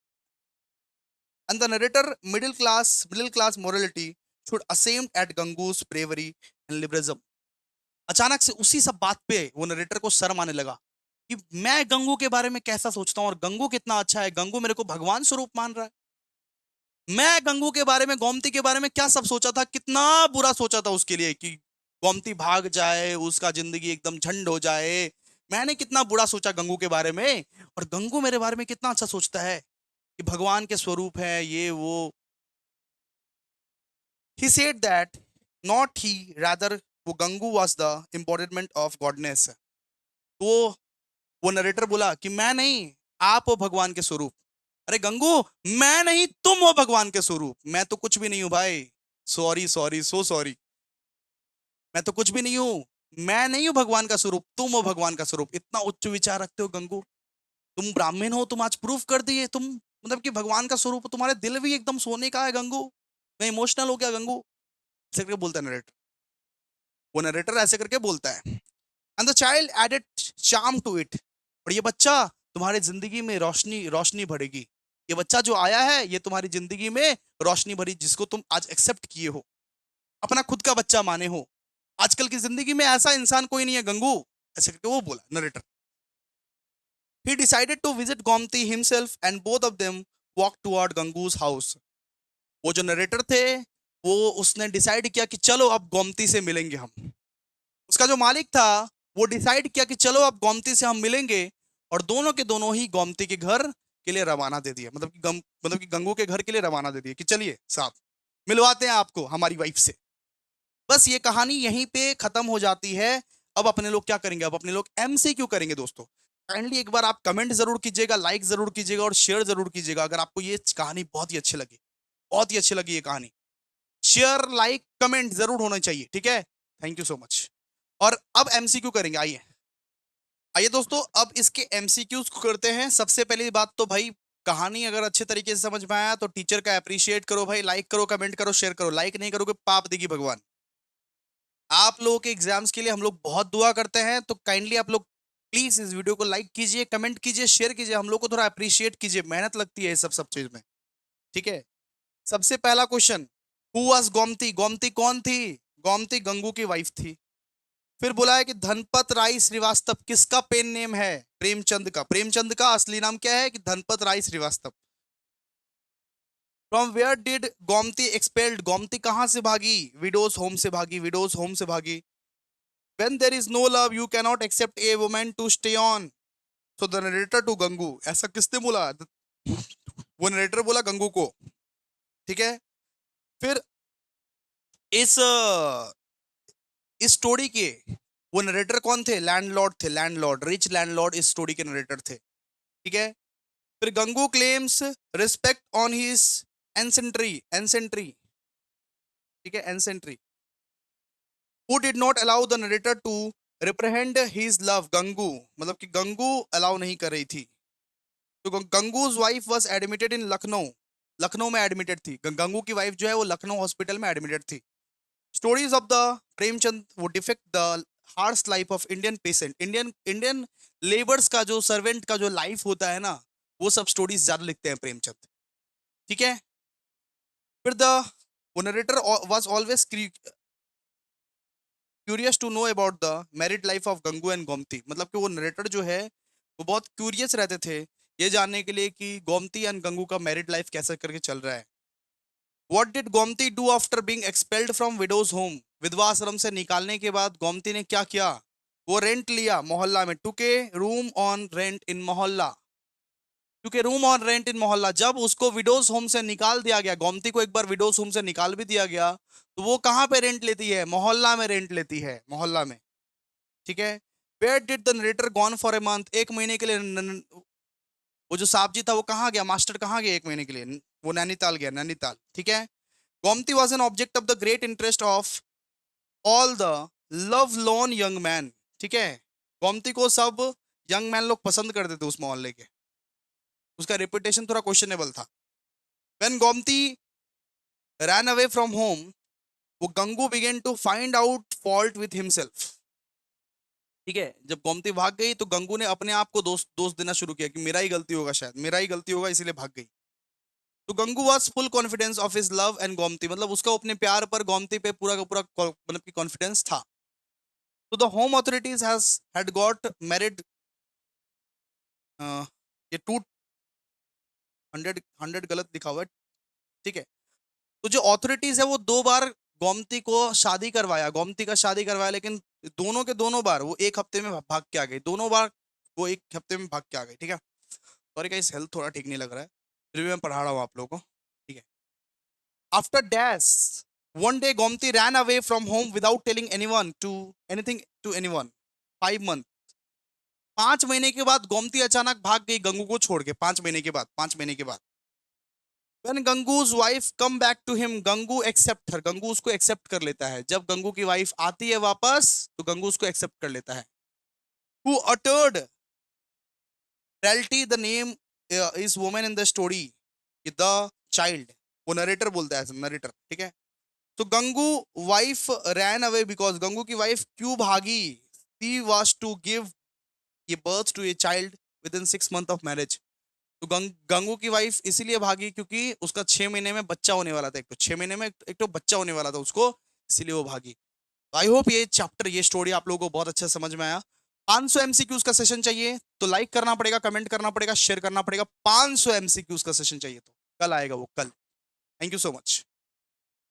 [SPEAKER 1] and the narrator middle class morality should ashamed at Gangu's bravery and liberalism. अचानक से उसी सब बात पे वो नरेटर को शर्म आने लगा कि मैं गंगू के बारे में कैसा सोचता हूं और गंगू कितना अच्छा है, गंगू मेरे को भगवान स्वरूप मान रहा है। मैं गंगू के बारे में, गोमती के बारे में क्या सब सोचा था, कितना बुरा सोचा था उसके लिए कि गोमती भाग जाए, उसका जिंदगी एकदम झंड हो जाए। मैंने कितना बुरा सोचा गंगू के बारे में, और गंगू मेरे बारे में कितना अच्छा सोचता है कि भगवान के स्वरूप है ये वो। He said that not he rather, वो Gangu was the embodiment of goddess. तो वो नरेटर बोला कि मैं नहीं, आप हो भगवान के स्वरूप। अरे गंगू, मैं नहीं, तुम हो भगवान के स्वरूप, मैं तो कुछ भी नहीं हूं भाई। सॉरी सॉरी सो सॉरी, मैं तो कुछ भी नहीं हूं। मैं नहीं हूं भगवान का स्वरूप, तुम हो भगवान का स्वरूप। इतना उच्च विचार रखते हो गंगू, तुम ब्राह्मण हो, तुम आज प्रूफ कर दिए तुम, मतलब कि भगवान का स्वरूप, तुम्हारे दिल भी एकदम सोने का है गंगू। मैं इमोशनल हो गया गंगू, ऐसे करके बोलता है नरेटर। वो नरेटर ऐसे करके बोलता है। And the child added charm to it. और ये बच्चा तुम्हारी जिंदगी में रोशनी रोशनी भरेगी। ये बच्चा जो आया है ये तुम्हारी जिंदगी में रोशनी भरी, जिसको तुम आज एक्सेप्ट किए हो, अपना खुद का बच्चा माने हो। आजकल की जिंदगी में ऐसा इंसान कोई नहीं है गंगू, ऐसे करके वो बोला narrator. He decided to visit Gomti himself and both of them walk toward Gangu's house. वो जो नरेटर थे वो उसने डिसाइड किया कि चलो अब गोमती से मिलेंगे हम। उसका जो मालिक था वो डिसाइड किया कि चलो अब गोमती से हम मिलेंगे, और दोनों के दोनों ही गोमती के घर के लिए रवाना दे दिया। मतलब कि गंगू के घर के लिए रवाना दे दिया कि चलिए साथ मिलवाते हैं आपको हमारी वाइफ से। बस ये कहानी यहीं पे खत्म हो जाती है। अब अपने लोग क्या करेंगे, अब अपने लोग एमसीक्यू करेंगे दोस्तों। काइंडली एक बार आप कमेंट जरूर कीजिएगा, लाइक जरूर कीजिएगा और शेयर जरूर कीजिएगा अगर आपको ये कहानी बहुत ही अच्छी लगी, बहुत ही अच्छी लगी ये कहानी। शेयर लाइक कमेंट जरूर होना चाहिए, ठीक है। Thank you so much. और अब एमसीक्यू करेंगे, आइए आइए दोस्तों, अब इसके एमसीक्यूज करते हैं। सबसे पहली बात तो भाई, कहानी अगर अच्छे तरीके से समझ में आया तो टीचर का अप्रिशिएट करो भाई, लाइक करो, कमेंट करो, शेयर करो। लाइक नहीं करोगे पाप देगी भगवान। आप लोगों के एग्जाम्स के लिए हम लोग बहुत दुआ करते हैं, तो काइंडली आप लोग प्लीज इस वीडियो को लाइक कीजिए, कमेंट कीजिए, शेयर कीजिए, हम लोग को थोड़ा अप्रिशिएट कीजिए, मेहनत लगती है सब सब चीज में, ठीक है। सबसे पहला question, who was Gomti? Gomti कौन थी? गोमती गंगू की वाइफ थी। फिर बोला है कि धनपत राय श्रीवास्तव किसका पेन नेम है? प्रेमचंद का। प्रेमचंद का असली नाम क्या है? कि Dhanpat Rai Srivastava. From where did Gomti expelled, Gomti कहाँ से भागी? विडोज होम से भागी, विडोज होम से भागी। When there is no love you cannot accept a woman to stay on, so the narrator to Gangu, ऐसा किसने बोला? वो नरेटर बोला गंगू को, ठीक है। फिर इस इस स्टोरी के वो नरेटर कौन थे? लैंडलॉर्ड थे, लैंडलॉर्ड, रिच लैंडलॉर्ड इस स्टोरी के नरेटर थे, ठीक है। फिर Gangu claims respect on his ancestry, ancestry, ठीक है, ancestry, who did not allow the narrator to reprehend his love, Gangu, मतलब कि गंगू अलाउ नहीं कर रही थी। तो Gangu's wife was admitted in Lucknow, Lucknow में एडमिटेड थी, गंगू की वाइफ जो है वो लखनऊ हॉस्पिटल में एडमिटेड थी। स्टोरीज ऑफ द प्रेमचंद वो defect the harsh life of Indian patient, Indian Indian labours का जो सर्वेंट का जो लाइफ होता है ना, वो सब स्टोरीज ज्यादा लिखते हैं प्रेमचंद, ठीक है। फिर द वो narrator was always curious to know about the married life of Gangu and Gomti, मतलब कि वो नरेटर जो है वो बहुत क्यूरियस रहते थे ये जानने के लिए कि गोमती एंड गंगू का मैरिड लाइफ कैसे करके चल रहा है। What did Gomti do after being expelled from widows home, विधवा आश्रम से निकालने के बाद गोमती ने क्या किया? वो रेंट लिया मोहल्ला में, टुक ए रूम ऑन रेंट इन मोहल्ला, क्योंकि रूम ऑन रेंट इन मोहल्ला, जब उसको विडोज होम से निकाल दिया गया, गोमती को एक बार विडोज होम से निकाल भी दिया गया, तो वो कहाँ पे रेंट लेती है? मोहल्ला में रेंट लेती है, मोहल्ला में, ठीक है। Where did the narrator gone for a month, एक महीने के लिए वो जो साहब जी था वो कहाँ गया, मास्टर कहाँ गया एक महीने के लिए? वो नैनीताल गया, नैनीताल, ठीक है। Gomti was an object of the great interest of all the love lawn young man, ठीक है। गोमती को सब यंग मैन लोग पसंद करते थे उस मोहल्ले के, उसका रेपुटेशन थोड़ा क्वेश्चनेबल था। When Gomti ran away from home, वो Gangu began to find out fault with himself, ठीक है। जब गोमती भाग गई तो गंगू ने अपने आप को दोष दोष देना शुरू किया कि मेरा ही गलती होगा, शायद मेरा ही गलती होगा इसीलिए भाग गई। तो Gangu was full confidence of his love and Gomti, मतलब उसका अपने प्यार पर गोमती पे पूरा का पूरा मतलब कि कॉन्फिडेंस था। तो the home authorities has had got married, ये टू हंड्रेड हंड्रेड गलत लिखा हुआ है, ठीक है। तो जो अथॉरिटीज है वो दो बार गोमती को शादी करवाया, गोमती का शादी करवाया, लेकिन दोनों के दोनों बार वो एक हफ्ते में भाग के आ गई, दोनों बार वो एक हफ्ते में भाग के आ गई, ठीक है। सॉरी गाइस, हेल्थ थोड़ा ठीक नहीं लग रहा है, फिर भी मैं पढ़ा रहा हूँ आप लोगों को, ठीक है। After dash one day Gomti ran away from home without telling anyone to anything to anyone, 5 month, 5 महीने के बाद गोमती अचानक भाग गई गंगू को छोड़ के, 5 महीने के बाद, 5 महीने के बाद। When Gangu's wife come back to him, Gangu accept her, Gangu उसको एक्सेप्ट कर लेता है। जब गंगू की वाइफ आती है वापस तो गंगू उसको एक्सेप्ट कर लेता है। Who uttered reality the name is woman in the story, the child, वो नरेटर बोलता है, नरेटर, ठीक है। तो Gangu wife ran away because, Gangu की वाइफ क्यों भागी? शी वाज टू गिव ये birth to a child with in 6 month of marriage. तो गंगू की वाइफ इसीलिए भागी क्योंकि उसका 6 महीने में बच्चा होने वाला था, एक तो 6 महीने में एक तो बच्चा होने वाला था उसको, इसीलिए वो भागी। आई होप ये चैप्टर, ये स्टोरी आप लोगों को बहुत अच्छा समझ में आया। 500 एमसीक्यूज का सेशन चाहिए तो लाइक करना पड़ेगा, कमेंट करना पड़ेगा, शेयर करना पड़ेगा। 500 एमसीक्यूज का सेशन चाहिए तो कल आएगा वो, कल। Thank you so much.